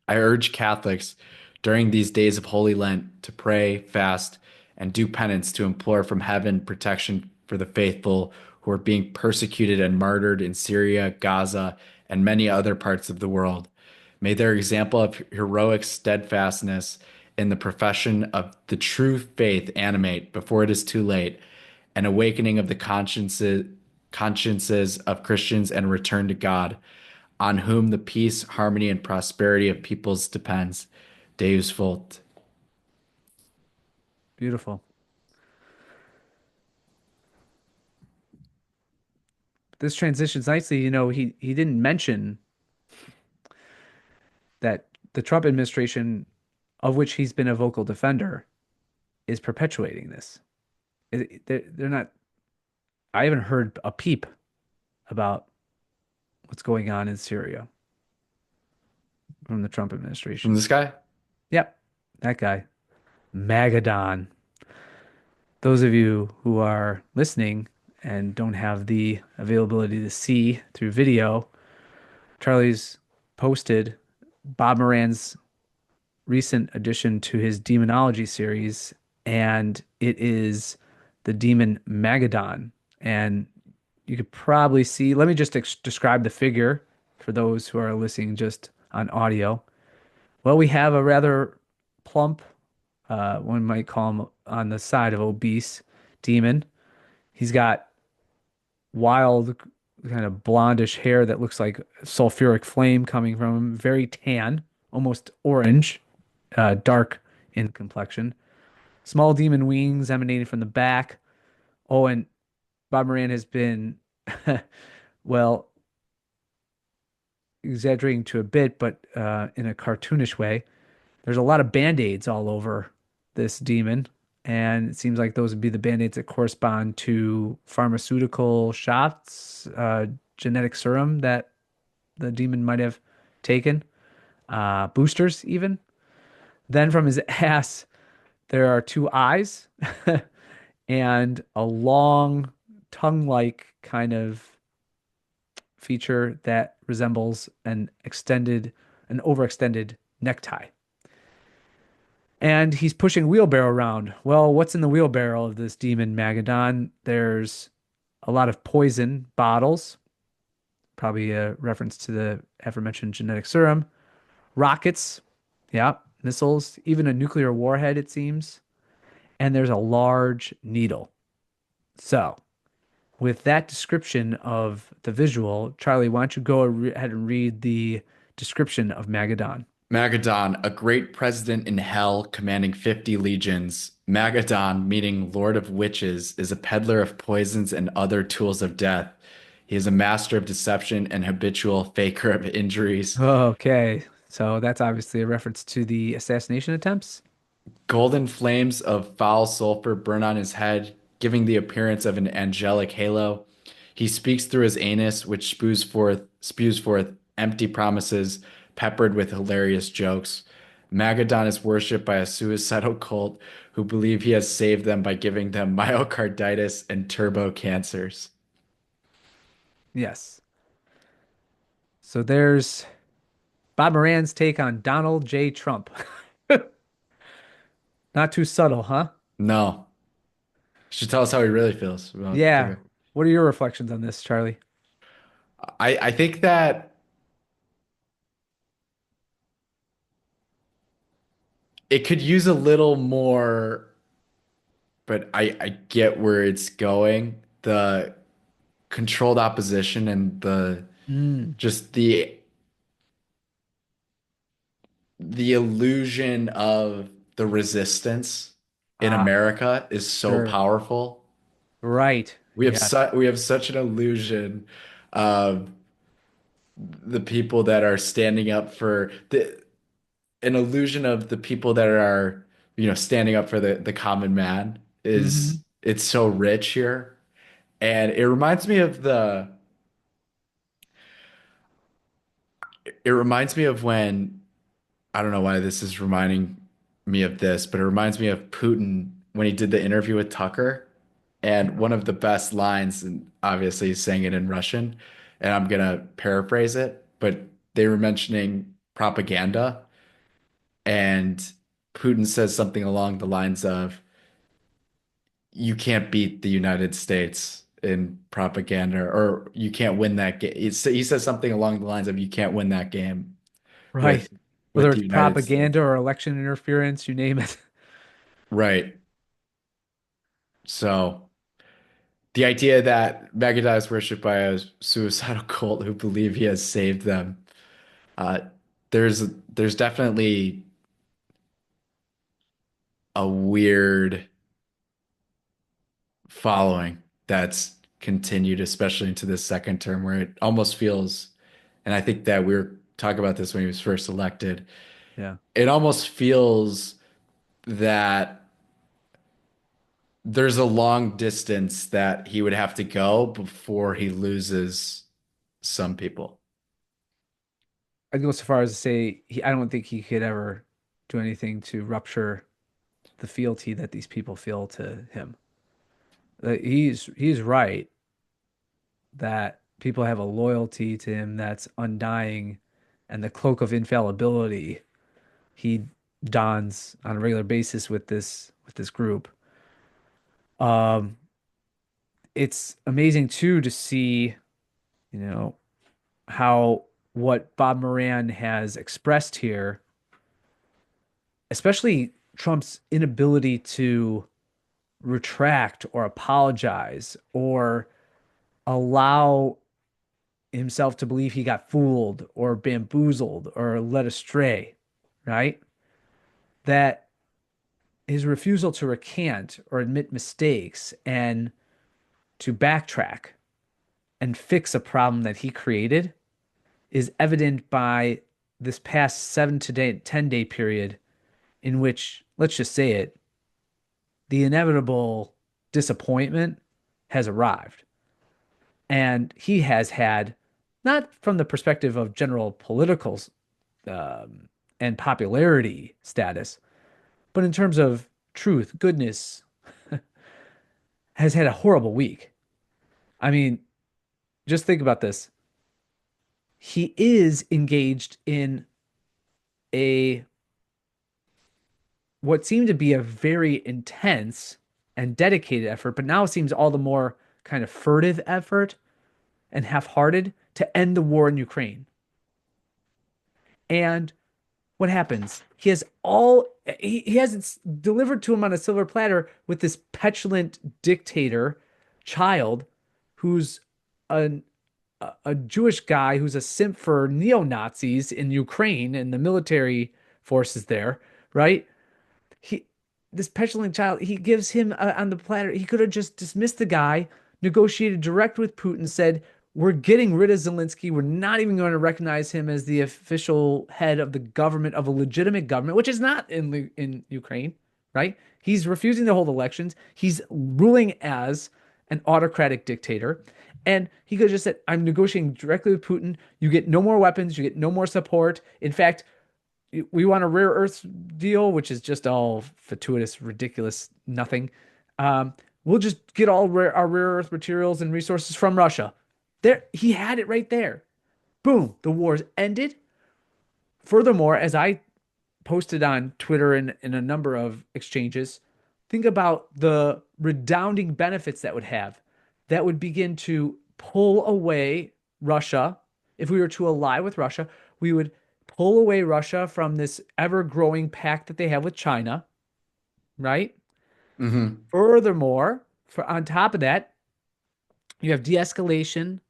I urge Catholics during these days of Holy Lent to pray, fast, and do penance to implore from heaven protection for the faithful who are being persecuted and martyred in Syria, Gaza, and many other parts of the world. May their example of heroic steadfastness in the profession of the true faith animate, before it is too late, an awakening of the consciences of Christians and return to God, on whom the peace, harmony, and prosperity of peoples depends. Deus vult. Beautiful. This transitions nicely. He didn't mention that the Trump administration, of which he's been a vocal defender, is perpetuating this. They're not. I haven't heard a peep about what's going on in Syria from the Trump From administration. this guy? Yep, that guy, Magadon. Those of you who are listening and don't have the availability to see through video, Charlie's posted Bob Moran's recent addition to his demonology series, and it is the demon Magadon. And you could probably see, let me just describe the figure for those who are listening just on audio. Well, we have a rather plump, one might call him on the side of obese demon. He's got wild, kind of blondish hair that looks like sulfuric flame coming from him, very tan, almost orange, dark in complexion. Small demon wings emanating from the back. Oh, and Bob Moran has been, well, exaggerating to a bit, but in a cartoonish way. There's a lot of band-aids all over this demon, and it seems like those would be the band-aids that correspond to pharmaceutical shots, genetic serum that the demon might have taken, boosters even. Then from his ass, there are two eyes and a long tongue-like kind of feature that resembles an overextended necktie. And he's pushing a wheelbarrow around. Well, what's in the wheelbarrow of this demon Magadon? There's a lot of poison bottles, probably a reference to the aforementioned genetic serum, rockets, yeah, missiles, even a nuclear warhead, it seems. And there's a large needle. So, with that description of the visual, Charlie, why don't you go ahead and read the description of Magadon? Magadon, a great president in hell commanding 50 legions. Magadon, meaning Lord of Witches, is a peddler of poisons and other tools of death. He is a master of deception and habitual faker of injuries. Okay, so that's obviously a reference to the assassination attempts. Golden flames of foul sulfur burn on his head, giving the appearance of an angelic halo. He speaks through his anus, which spews forth empty promises, peppered with hilarious jokes. Magadon is worshipped by a suicidal cult who believe he has saved them by giving them myocarditis and turbo cancers. Yes. So there's Bob Moran's take on Donald J. Trump. Not too subtle, huh? No, should tell us how he really feels about the Yeah. guy. What are your reflections on this, Charlie? I think that it could use a little more, but I get where it's going. The controlled opposition and the Mm. just the illusion of the resistance in Ah, America is so sure. powerful. Right. Yes. We have such an illusion of the people that are standing up for an illusion of the people that are, standing up for the common man is Hmm. it's so rich here. And it reminds me of when I don't know why this is reminding me of this, but it reminds me of Putin when he did the interview with Tucker. And one of the best lines, and obviously he's saying it in Russian, and I'm gonna paraphrase it, but they were mentioning propaganda, and Putin says something along the lines of, "You can't beat the United States in propaganda, or you can't win that game." He says something along the lines of, "You can't win that game Right. with Whether the it's United States." propaganda or election interference, you name it. Right. So the idea that Magadon is worshipped by a suicidal cult who believe he has saved them, uh, there's definitely a weird following that's continued, especially into this second term, where it almost feels, and I think that we were talking about this when he was first elected, Yeah. it almost feels that there's a long distance that he would have to go before he loses some people. I'd go so far as to say I don't think he could ever do anything to rupture the fealty that these people feel to him. He's right that people have a loyalty to him that's undying, and the cloak of infallibility he dons on a regular basis with this group. Um, it's amazing too to see, you know, how what Bob Moran has expressed here, especially Trump's inability to retract or apologize or allow himself to believe he got fooled or bamboozled or led astray, right? That his refusal to recant or admit mistakes and to backtrack and fix a problem that he created is evident by this past 10-day period in which, let's just say it, the inevitable disappointment has arrived. And he has had, not from the perspective of general political um, and popularity status, but in terms of truth, goodness, has had a horrible week. I mean, just think about this. He is engaged in a what seemed to be a very intense and dedicated effort, but now seems all the more kind of furtive effort and half-hearted to end the war in Ukraine. And what happens? He has it delivered to him on a silver platter with this petulant dictator child who's an a Jewish guy who's a simp for neo-Nazis in Ukraine and the military forces there, right? He This petulant child, he gives him on the platter. He could have just dismissed the guy, negotiated direct with Putin, said, "We're getting rid of Zelensky. We're not even going to recognize him as the official head of the government of a legitimate government, which is not in Ukraine, right? He's refusing to hold elections. He's ruling as an autocratic dictator, And he could have just said, I'm negotiating directly with Putin. You get no more weapons. You get no more support. In fact, we want a rare earth deal, which is just all fortuitous, ridiculous, nothing. Um, we'll just get our rare earth materials and resources from Russia. There, he had it right there. Boom, the war's ended. Furthermore, as I posted on Twitter and in a number of exchanges, think about the redounding benefits that would have. That would begin to pull away Russia. If we were to ally with Russia, we would pull away Russia from this ever growing pact that they have with China, right? Hmm. Furthermore, on top of that, you have de escalation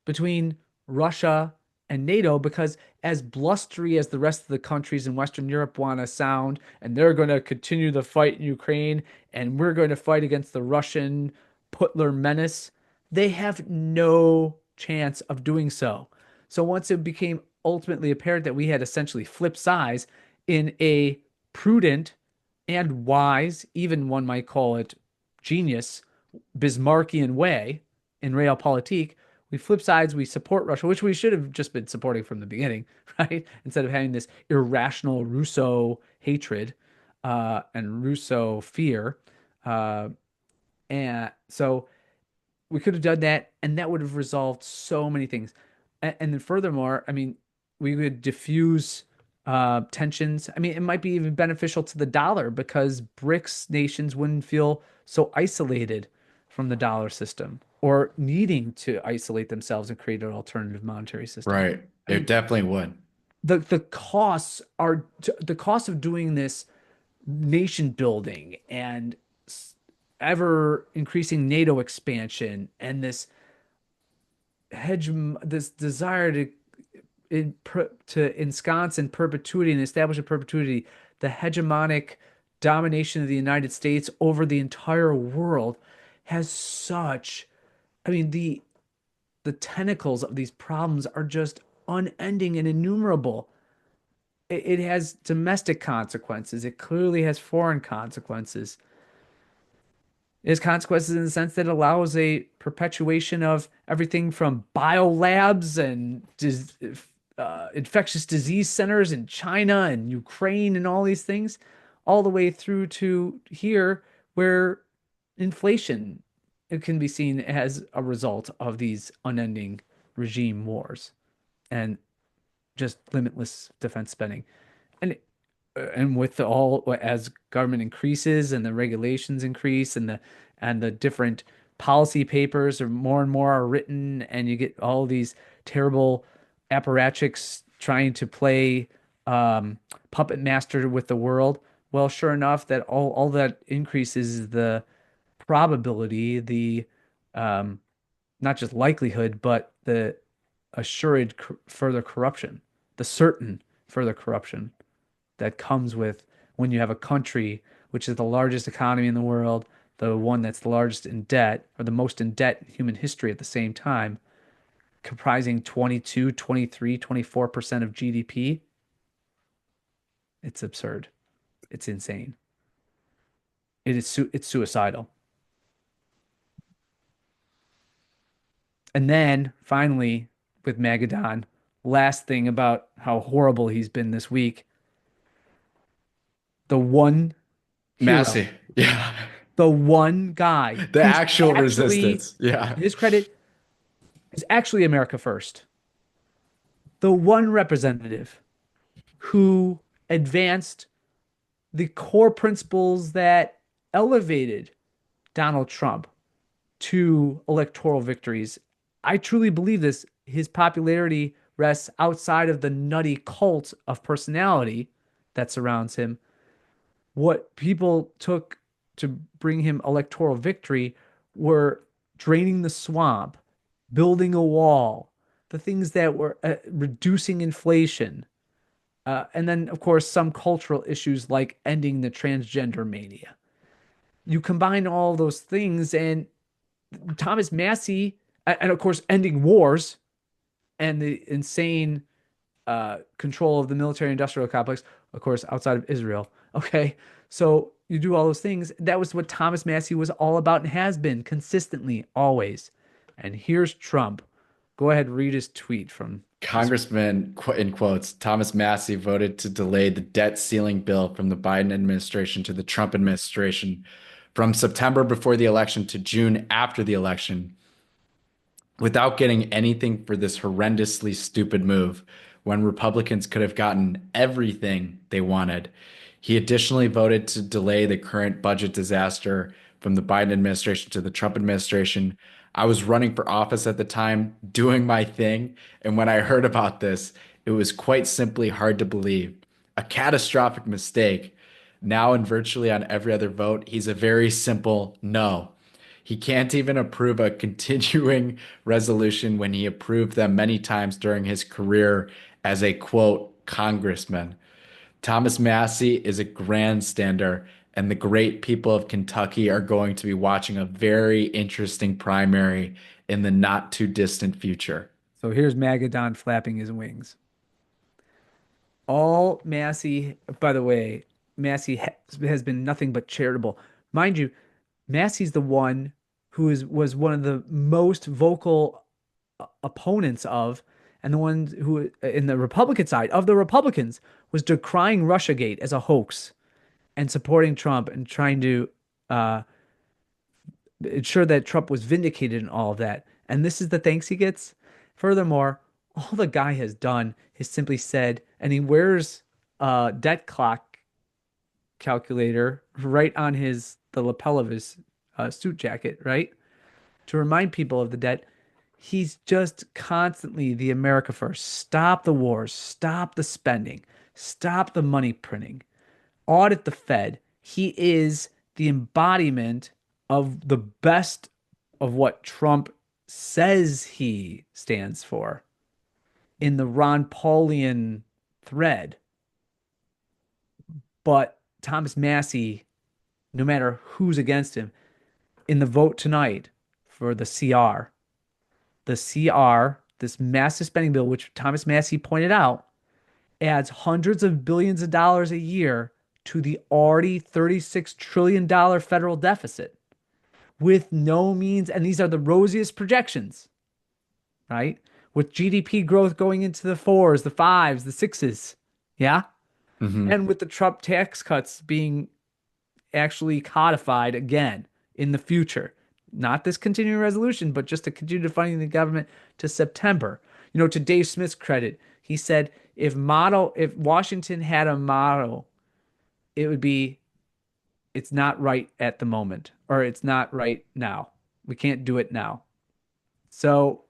between Russia and NATO because as blustery as the rest of the countries in Western Europe want to sound, and they're going to continue the fight in Ukraine, and we're going to fight against the Russian Putler menace, they have no chance of doing so. So once it became ultimately apparent that we had essentially flipped sides in a prudent and wise, even one might call it genius, Bismarckian way in realpolitik, we flip sides, we support Russia, which we should have just been supporting from the beginning, right? Instead of having this irrational Russo hatred and Russo fear. Uh, and so we could have done that, and that would have resolved so many things. And then furthermore, I mean, we would diffuse tensions. I mean, it might be even beneficial to the dollar because BRICS nations wouldn't feel so isolated from the dollar system or needing to isolate themselves and create an alternative monetary system. Right. I It mean, definitely would. the costs are the cost of doing this nation building and ever increasing NATO expansion and this desire to ensconce in perpetuity and establish in perpetuity the hegemonic domination of the United States over the entire world has such, I mean, the tentacles of these problems are just unending and innumerable. It has domestic consequences. It clearly has foreign consequences. It has consequences in the sense that it allows a perpetuation of everything from biolabs and infectious disease centers in China and Ukraine and all these things, all the way through to here, where inflation it can be seen as a result of these unending regime wars and just limitless defense spending. And with all as government increases and the regulations increase and the different policy papers are more and more are written and you get all these terrible apparatchiks trying to play puppet master with the world. Well, sure enough, that all that increases the probability, the um, not just likelihood, but the assured further corruption, the certain further corruption that comes with when you have a country which is the largest economy in the world, the one that's the largest in debt, or the most in debt in human history at the same time, comprising 22, 23, 24% of GDP. It's absurd. It's insane. It's suicidal. And then finally, with Magadon, last thing about how horrible he's been this week, the one hero, Massey. Yeah. the one guy The who's actual actually, resistance. Yeah. to his credit, is actually America first. The one representative who advanced the core principles that elevated Donald Trump to electoral victories. I truly believe this. His popularity rests outside of the nutty cult of personality that surrounds him. What people took to bring him electoral victory were draining the swamp, building a wall, the things that were reducing inflation, and then, of course, some cultural issues like ending the transgender mania. You combine all those things, and Thomas Massie, and of course, ending wars and the insane control of the military industrial complex, of course, outside of Israel. Okay. So you do all those things. That was what Thomas Massie was all about and has been consistently, always. And here's Trump. Go ahead, read his tweet from this. Congressman, in quotes, Thomas Massie voted to delay the debt ceiling bill from the Biden administration to the Trump administration from September before the election to June after the election without getting anything for this horrendously stupid move when Republicans could have gotten everything they wanted. He additionally voted to delay the current budget disaster from the Biden administration to the Trump administration. I was running for office at the time, doing my thing, and when I heard about this, it was quite simply hard to believe. A catastrophic mistake. Now, in virtually on every other vote, he's a very simple no. He can't even approve a continuing resolution when he approved them many times during his career as a quote, congressman. Thomas Massie is a grandstander, and the great people of Kentucky are going to be watching a very interesting primary in the not too distant future. So here's Magadon flapping his wings. All Massey, by the way, has been nothing but charitable. Mind you, Massey's the one was one of the most vocal opponents of, and the one who, in the Republican side of the Republicans, was decrying Russiagate as a hoax and supporting Trump and trying to uh, ensure that Trump was vindicated in all of that. And this is the thanks he gets. Furthermore, all the guy has done is simply said, and he wears a debt clock calculator right on the lapel of his suit jacket, right? To remind people of the debt. He's just constantly the America first. Stop the wars, stop the spending, stop the money printing, audit the Fed. He is the embodiment of the best of what Trump says he stands for in the Ron Paulian thread. But Thomas Massie, no matter who's against him, in the vote tonight for the CR, this massive spending bill, which Thomas Massie pointed out, adds hundreds of billions of dollars a year to the already $36 trillion federal deficit with no means, and these are the rosiest projections, right? With GDP growth going into the fours, the fives, the sixes. Yeah. Mhm. And with the Trump tax cuts being actually codified again in the future. Not this continuing resolution, but just to continue funding the government to September. You know, to Dave Smith's credit, he said if Washington had a motto, it would be it's not right at the moment, or it's not right now. We can't do it now. So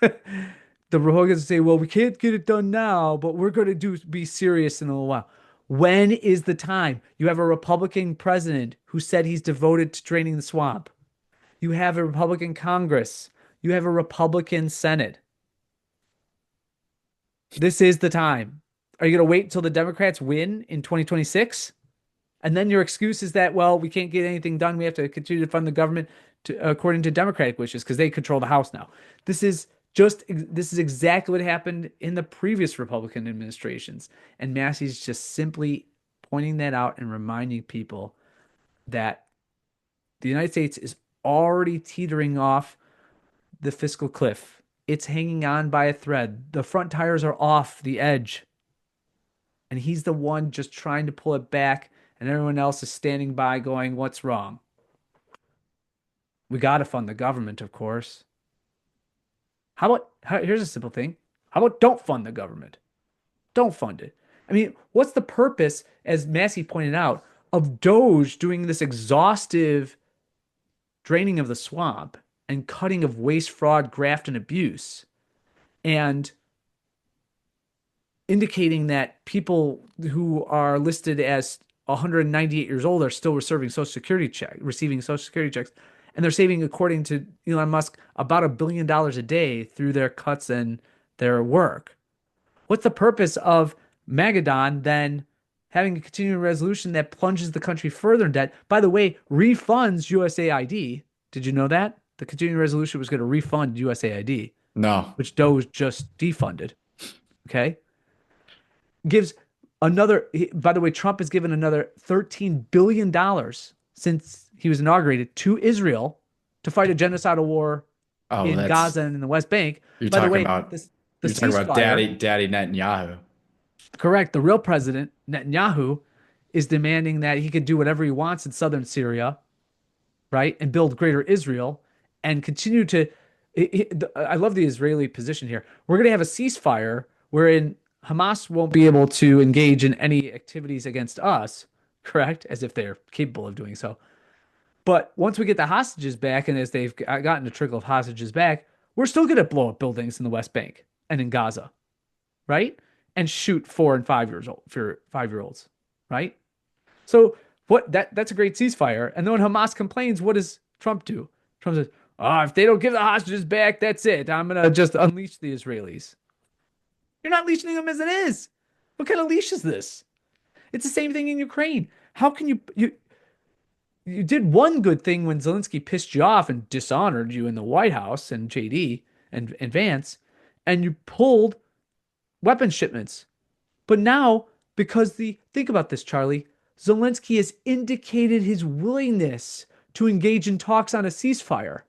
the Republicans say, well, we can't get it done now, but we're going to be serious in a little while. When is the time? You have a Republican president who said he's devoted to draining the swamp. You have a Republican Congress. You have a Republican Senate. This is the time. Are you going to wait until the Democrats win in 2026? And then your excuse is that, well, we can't get anything done. We have to continue to fund the government according to Democratic wishes because they control the House now. This is exactly what happened in the previous Republican administrations. And Massey's just simply pointing that out and reminding people that the United States is already teetering off the fiscal cliff. It's hanging on by a thread. The front tires are off the edge. And he's the one just trying to pull it back, and everyone else is standing by going, what's wrong? We got to fund the government, of course. Here's a simple thing. How about don't fund the government? Don't fund it. I mean, what's the purpose, as Massie pointed out, of Doge doing this exhaustive draining of the swamp and cutting of waste, fraud, graft, and abuse, and indicating that people who are listed as 198 years old are still receiving Social Security checks, and they're saving, according to Elon Musk, about $1 billion a day through their cuts and their work. What's the purpose of Magadon then having a continuing resolution that plunges the country further in debt? By the way, refunds USAID. Did you know that? The continuing resolution was going to refund USAID, No. which Doge just defunded. Okay. Gives another, by the way, Trump has given another $13 billion since he was inaugurated to Israel to fight a genocidal war Oh, in that's Gaza and in the West Bank. you're By the talking way, about this the you're talking about ceasefire, Daddy Netanyahu. correct, the real president, Netanyahu, is demanding that he could do whatever he wants in southern Syria, right, and build greater Israel and continue to. I love the Israeli position here. We're going to have a ceasefire wherein Hamas won't be able to engage in any activities against us, correct? As if they're capable of doing so. But once we get the hostages back, and as they've gotten a trickle of hostages back, we're still going to blow up buildings in the West Bank and in Gaza, right? And shoot 4 and 5 years old for 5 year olds, right? So that's a great ceasefire. And then when Hamas complains, what does Trump do? Trump says, "Oh, if they don't give the hostages back, that's it. I'm gonna just unleash the Israelis." You're not leashing them as it is. What kind of leash is this? It's the same thing in Ukraine. How can you did one good thing when Zelensky pissed you off and dishonored you in the White House and JD and Vance, and you pulled weapon shipments. But now, because the think about this, Charlie, Zelensky has indicated his willingness to engage in talks on a ceasefire,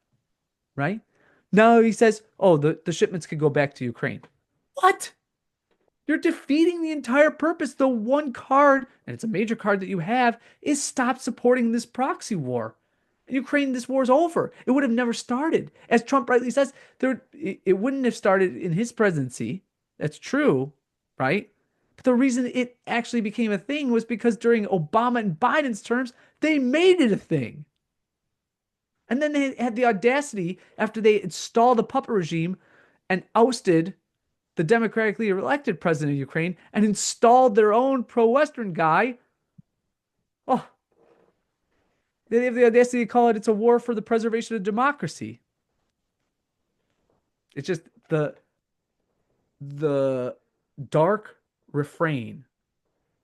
right? Now he says, oh, the shipments could go back to Ukraine. What? You're defeating the entire purpose. The one card, and it's a major card that you have, is stop supporting this proxy war. In Ukraine, this war's over. It would have never started. As Trump rightly says, it wouldn't have started in his presidency. That's true, right? But the reason it actually became a thing was because during Obama and Biden's terms, they made it a thing. And then they had the audacity, after they installed the puppet regime and ousted the democratically elected president of Ukraine and installed their own pro-Western guy. Oh, they have the audacity to call it's a war for the preservation of democracy. It's just the dark refrain.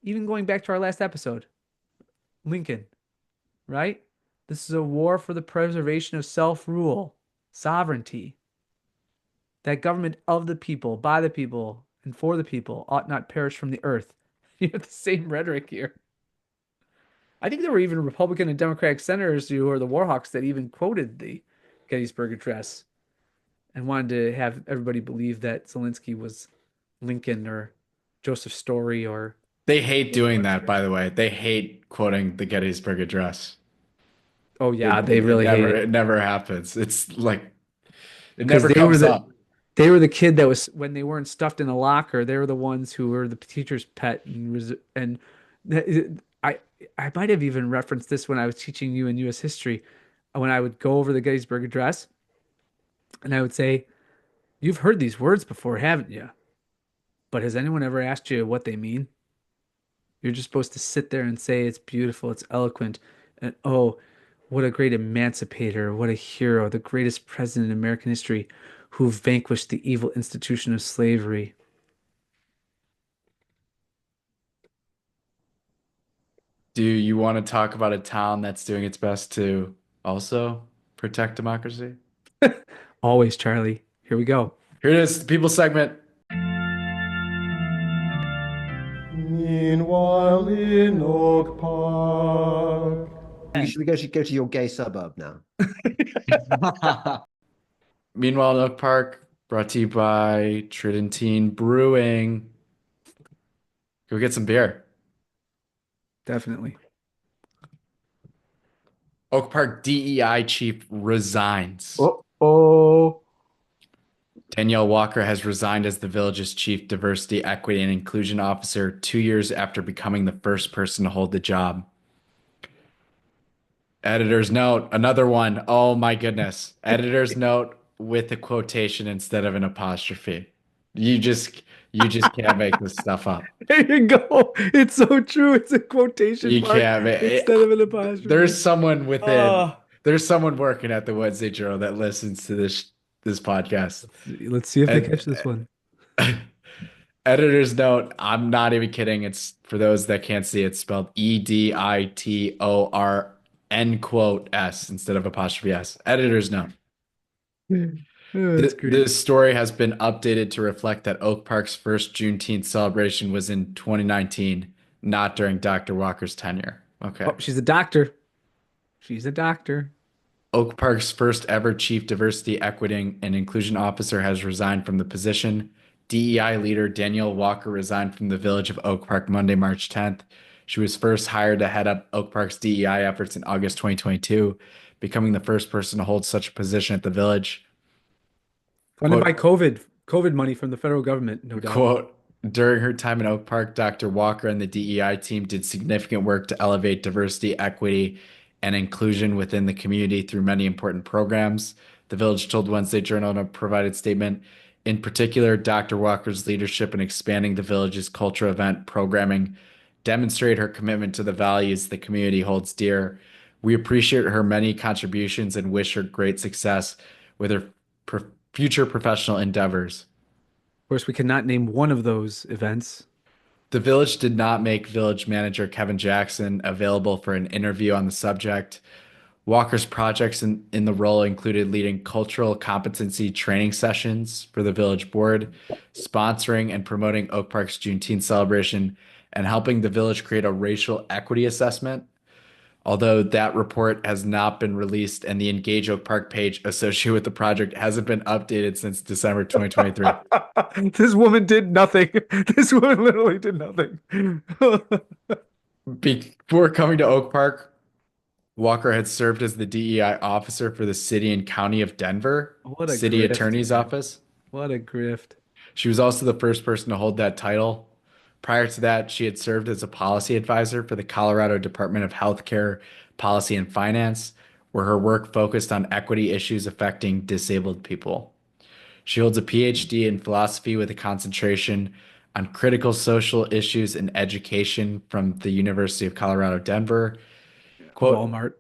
Even going back to our last episode, Lincoln, right? This is a war for the preservation of self-rule, sovereignty. That government of the people, by the people, and for the people ought not perish from the earth. You have the same rhetoric here. I think there were even Republican and Democratic senators who are the Warhawks that even quoted the Gettysburg Address and wanted to have everybody believe that Zelensky was Lincoln or Joseph Story or They hate doing George that, by Harrison. the way. They hate quoting the Gettysburg Address. Oh yeah, they really hate it It never happens. It's like it because never comes up. they were the kid that was when they weren't stuffed in a locker. They were the ones who were the teacher's pet and I I might have even referenced this when I was teaching you in U.S. history when I would go over the Gettysburg Address and I would say, "You've heard these words before, haven't you? But has anyone ever asked you what they mean?" You're just supposed to sit there and say it's beautiful, it's eloquent, and oh, what a great emancipator, what a hero, the greatest president in American history who vanquished the evil institution of slavery. Do you want to talk about a town that's doing its best to also protect democracy? Always, Charlie. Here we go. Here it is, the people segment. Meanwhile in Oak Park. We should go to your gay suburb now. Meanwhile, in Oak Park, brought to you by Tridentine Brewing. Go get some beer. Definitely. Oak Park DEI chief resigns. Oh. Danielle Walker has resigned as the village's chief diversity, equity, and inclusion officer 2 years after becoming the first person to hold the job. Editor's note, another one. Oh my goodness. Editor's note with a quotation instead of an apostrophe. You just can't make this stuff up. There you go. It's so true. It's a quotation You mark can't. instead of an apostrophe. There's someone within. Oh. There's someone working at the Wednesday Journal that listens to this podcast. Let's see if they And catch this one. editor's note, I'm not even kidding. It's for those that can't see, it's spelled EDITORN quote S instead of apostrophe S. Editor's note. Oh, that's great. This story has been updated to reflect that Oak Park's first Juneteenth celebration was in 2019, not during Dr. Walker's tenure. Okay. Oh, she's a doctor. She's a doctor. Oak Park's first ever Chief Diversity, Equity, and Inclusion Officer has resigned from the position. DEI leader Danielle Walker resigned from the village of Oak Park Monday, March 10th. She was first hired to head up Oak Park's DEI efforts in August 2022, becoming the first person to hold such a position at the village. Funded by Quote, COVID money from the federal government, no doubt. Quote, during her time in Oak Park, Dr. Walker and the DEI team did significant work to elevate diversity, equity, and inclusion within the community through many important programs. The village told Wednesday Journal in a provided statement. In particular, Dr. Walker's leadership in expanding the village's cultural event programming demonstrate her commitment to the values the community holds dear. We appreciate her many contributions and wish her great success with her future professional endeavors. Of course, we cannot name one of those events. The village did not make village manager Kevin Jackson available for an interview on the subject. Walker's projects in the role included leading cultural competency training sessions for the village board, sponsoring and promoting Oak Park's Juneteenth celebration, and helping the village create a racial equity assessment. Although that report has not been released and the Engage Oak Park page associated with the project hasn't been updated since December 2023. This woman did nothing. This woman literally did nothing. Before coming to Oak Park, Walker had served as the DEI officer for the city and county of Denver, What a city grift. attorney's office. What a grift. She was also the first person to hold that title. Prior to that, she had served as a policy advisor for the Colorado Department of Healthcare Policy and Finance, where her work focused on equity issues affecting disabled people. She holds a PhD in philosophy with a concentration on critical social issues in education from the University of Colorado, Denver. Quote, Walmart.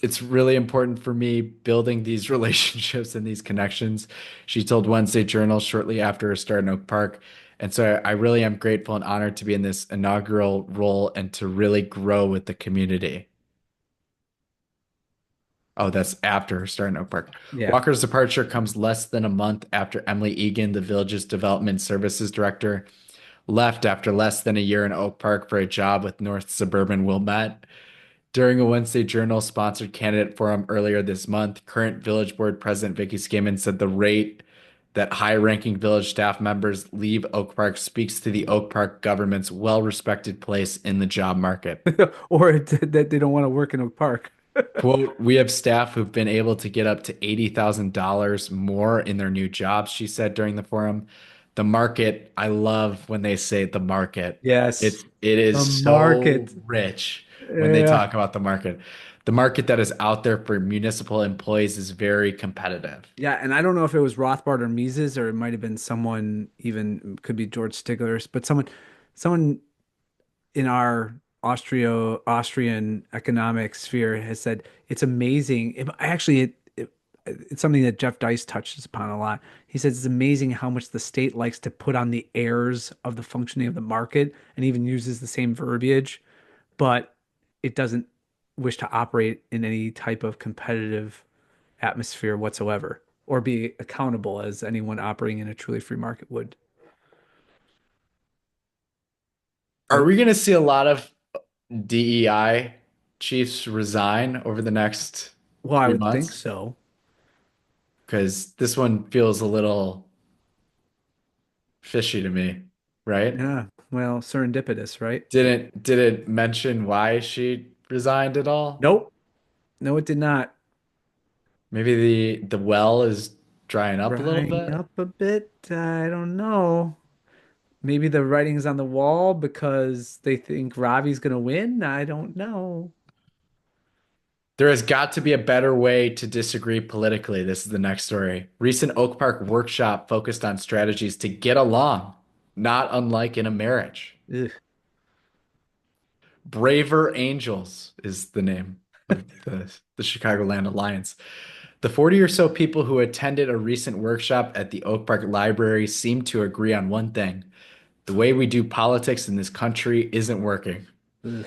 it's really important for me building these relationships and these connections, she told Wednesday Journal shortly after her start in Oak Park. And so I really am grateful and honored to be in this inaugural role and to really grow with the community. Oh, that's after her start in Oak Park. Yeah. Walker's departure comes less than a month after Emily Egan, the village's development services director, left after less than a year in Oak Park for a job with North Suburban Wilmette. During a Wednesday Journal sponsored candidate forum earlier this month, current village board president Vicky Skimmon said the rate that high-ranking village staff members leave Oak Park speaks to the Oak Park government's well-respected place in the job market. Or that they don't want to work in Oak Park. Quote, we have staff who've been able to get up to $80,000 more in their new jobs, she said during the forum. The market, I love when they say the market. Yes. It is The so market. rich when they Yeah. talk about the market. The market that is out there for municipal employees is very competitive. Yeah, and I don't know if it was Rothbard or Mises, or it might have been someone, even could be George Stigler's, but someone in our Austrian economic sphere has said it's amazing. It's something that Jeff Dice touches upon a lot. He says it's amazing how much the state likes to put on the airs of the functioning of the market, and even uses the same verbiage, but it doesn't wish to operate in any type of competitive atmosphere whatsoever, or be accountable as anyone operating in a truly free market would. Are we going to see a lot of DEI chiefs resign over the next Well, I few would think months? so. Because this one feels a little fishy to me, right? Yeah. Well, serendipitous, right? Did it mention why she resigned at all? Nope. No, it did not. Maybe the well is drying up a little Drying bit. up a bit. I don't know. Maybe the writing's on the wall because they think Ravi's gonna win. I don't know. There has got to be a better way to disagree politically. This is the next story. Recent Oak Park workshop focused on strategies to get along, not unlike in a marriage. Ugh. Braver Angels is the name of the Chicagoland Alliance. The 40 or so people who attended a recent workshop at the Oak Park Library seemed to agree on one thing. The way we do politics in this country isn't working. Ugh.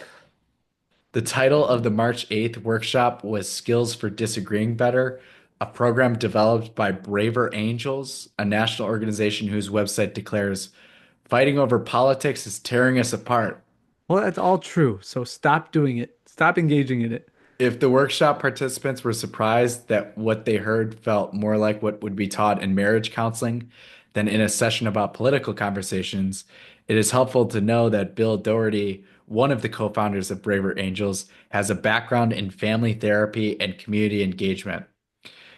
The title of the March 8th workshop was Skills for Disagreeing Better, a program developed by Braver Angels, a national organization whose website declares, fighting over politics is tearing us apart. Well, that's all true. So stop doing it. Stop engaging in it. If the workshop participants were surprised that what they heard felt more like what would be taught in marriage counseling than in a session about political conversations, it is helpful to know that Bill Doherty, one of the co-founders of Braver Angels, has a background in family therapy and community engagement.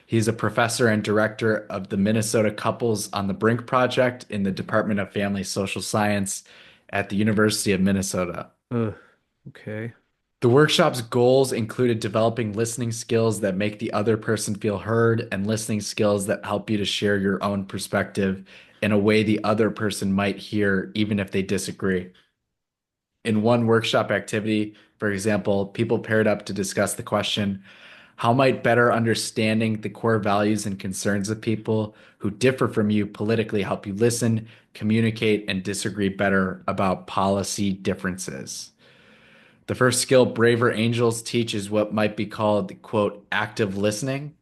He's a professor and director of the Minnesota Couples on the Brink Project in the Department of Family Social Science at the University of Minnesota. Ugh, okay. The workshop's goals included developing listening skills that make the other person feel heard and listening skills that help you to share your own perspective in a way the other person might hear, even if they disagree. In one workshop activity, for example, people paired up to discuss the question, how might better understanding the core values and concerns of people who differ from you politically help you listen, communicate, and disagree better about policy differences? The first skill Braver Angels teach is what might be called, quote, active listening,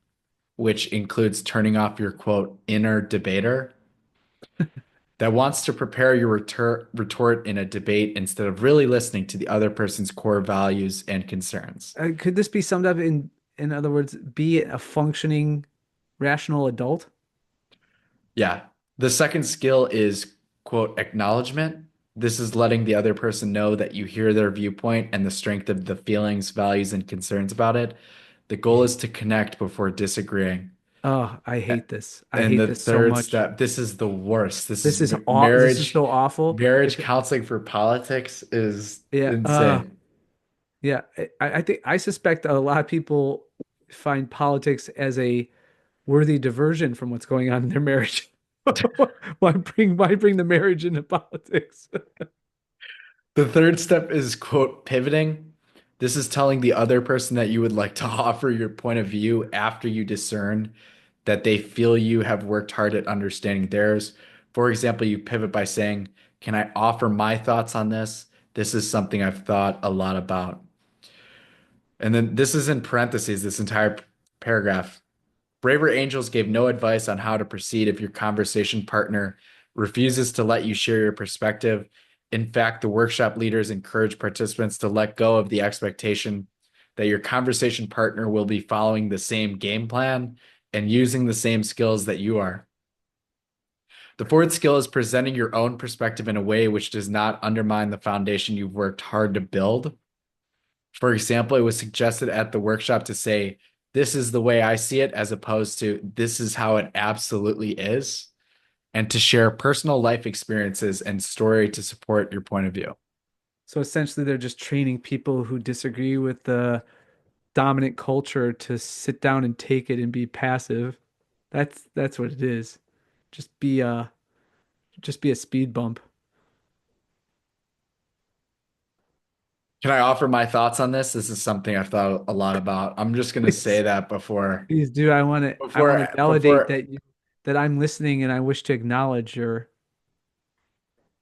which includes turning off your, quote, inner debater that wants to prepare your retort in a debate instead of really listening to the other person's core values and concerns. Could this be summed up in other words, be a functioning, rational adult? Yeah. The second skill is, quote, acknowledgement. This is letting the other person know that you hear their viewpoint and the strength of the feelings, values, and concerns about it. The goal is to connect before disagreeing. Oh, I hate this. I And hate the this so third much. step, this is the worst. This This is is aw this is marriage, so awful. marriage If counseling for politics is yeah, insane. yeah, I think I suspect a lot of people find politics as a worthy diversion from what's going on in their marriage. Why bring the marriage into politics? The third step is, quote, pivoting. This is telling the other person that you would like to offer your point of view after you discern that they feel you have worked hard at understanding theirs. For example, you pivot by saying, can I offer my thoughts on this? This is something I've thought a lot about. And then this is in parentheses, this entire paragraph. Braver Angels gave no advice on how to proceed if your conversation partner refuses to let you share your perspective. In fact, the workshop leaders encourage participants to let go of the expectation that your conversation partner will be following the same game plan and using the same skills that you are. The fourth skill is presenting your own perspective in a way which does not undermine the foundation you've worked hard to build. For example, it was suggested at the workshop to say, this is the way I see it, as opposed to this is how it absolutely is, and to share personal life experiences and story to support your point of view. So essentially, they're just training people who disagree with the dominant culture to sit down and take it and be passive. That's what it is. Just be a just be a speed bump. Can I offer my thoughts on this? This is something I've thought a lot about. I'm just going to say Please, that before please do. I want to validate before that I'm listening and I wish to acknowledge your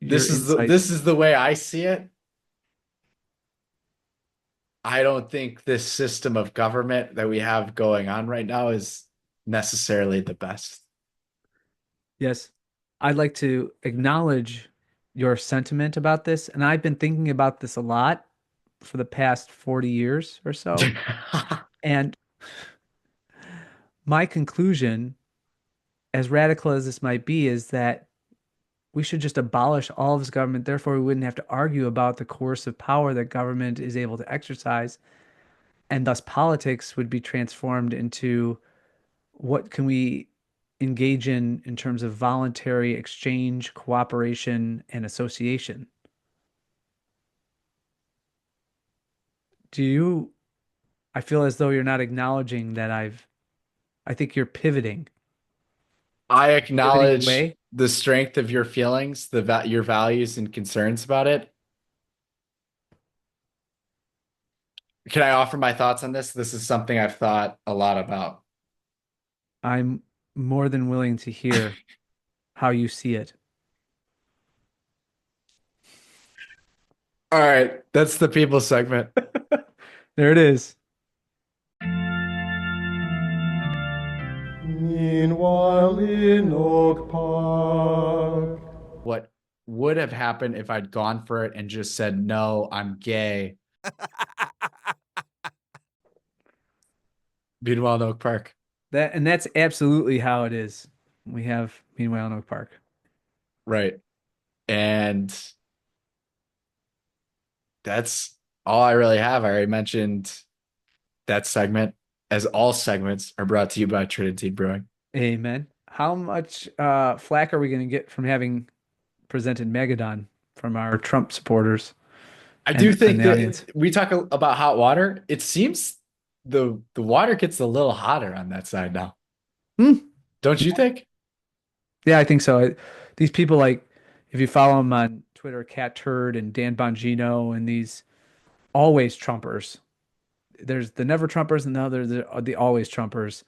this insights. is the way I see it. I don't think this system of government that we have going on right now is necessarily the best. Yes. I'd like to acknowledge your sentiment about this, and I've been thinking about this a lot for the past 40 years or so. And my conclusion, as radical as this might be, is that we should just abolish all of this government. Therefore, we wouldn't have to argue about the coercive power that government is able to exercise. And thus, politics would be transformed into what can we engage in terms of voluntary exchange, cooperation, and association. Do you, I feel as though you're not acknowledging that I think you're I pivoting acknowledge away. the strength of your feelings, your values and concerns about it. Can I offer my thoughts on this? This is something I've thought a lot about. I'm more than willing to hear how you see it. All right, that's the people segment. There it is. Meanwhile in Oak Park. What would have happened if I'd gone for it and just said, no, I'm gay? Meanwhile in Oak Park. That's absolutely how it is. We have Meanwhile in Oak Park. Right. And that's all I really have. I already mentioned that segment, as all segments are brought to you by Trinity Brewing. Amen. How much flack are we going to get from having presented Magadon from our Trump supporters I do and think the audience? that we talk about hot water. It seems the water gets a little hotter on that side now. Hmm. Don't you think? Yeah, I think so. These people, like, if you follow them on Twitter, Cat Turd and Dan Bongino and these always Trumpers. There's the never Trumpers and now there's the always Trumpers.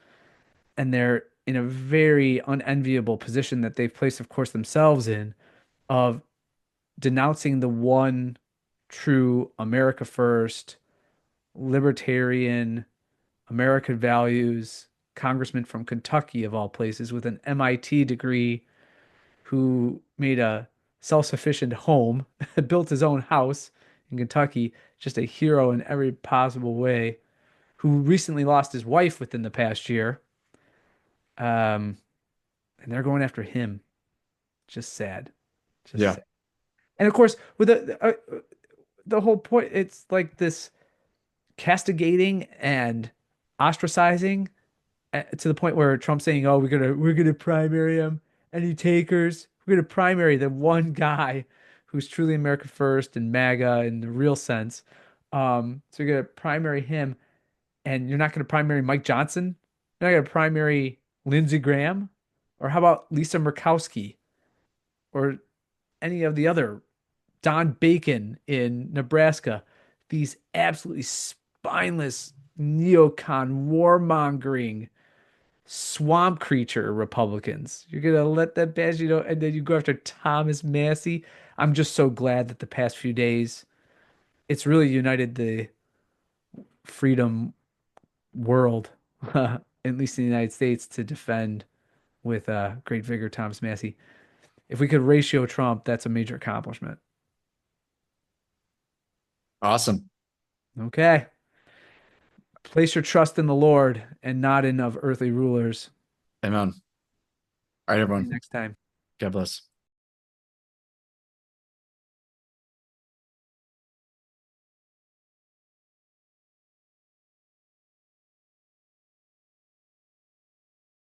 And they're in a very unenviable position that they've placed, of course, themselves in of denouncing the one true America first, libertarian, American values congressman from Kentucky, of all places, with an MIT degree who made a self-sufficient home, built his own house in Kentucky, just a hero in every possible way, who recently lost his wife within the past year. Um, and they're going after him. Just sad. Just Yeah. sad. And of course, with the whole point, it's like this castigating and ostracizing to the point where Trump's saying, "Oh, we're gonna primary him. Any takers? We're gonna primary the one guy who's truly America first and MAGA in the real sense. So you're gonna primary him, and you're not gonna primary Mike Johnson. You're not gonna primary Lindsey Graham, or how about Lisa Murkowski, or any of the other Don Bacon in Nebraska? These absolutely spineless neocon warmongering swamp creature Republicans. You're gonna let that pass, and then you go after Thomas Massie. I'm just so glad that the past few days it's really united the freedom world, at least in the United States, to defend with great vigor Thomas Massie. If we could ratio Trump, that's a major accomplishment. Awesome. Okay. Place your trust in the Lord and not in of earthly rulers. Amen. All right, See you everyone. next time. God bless.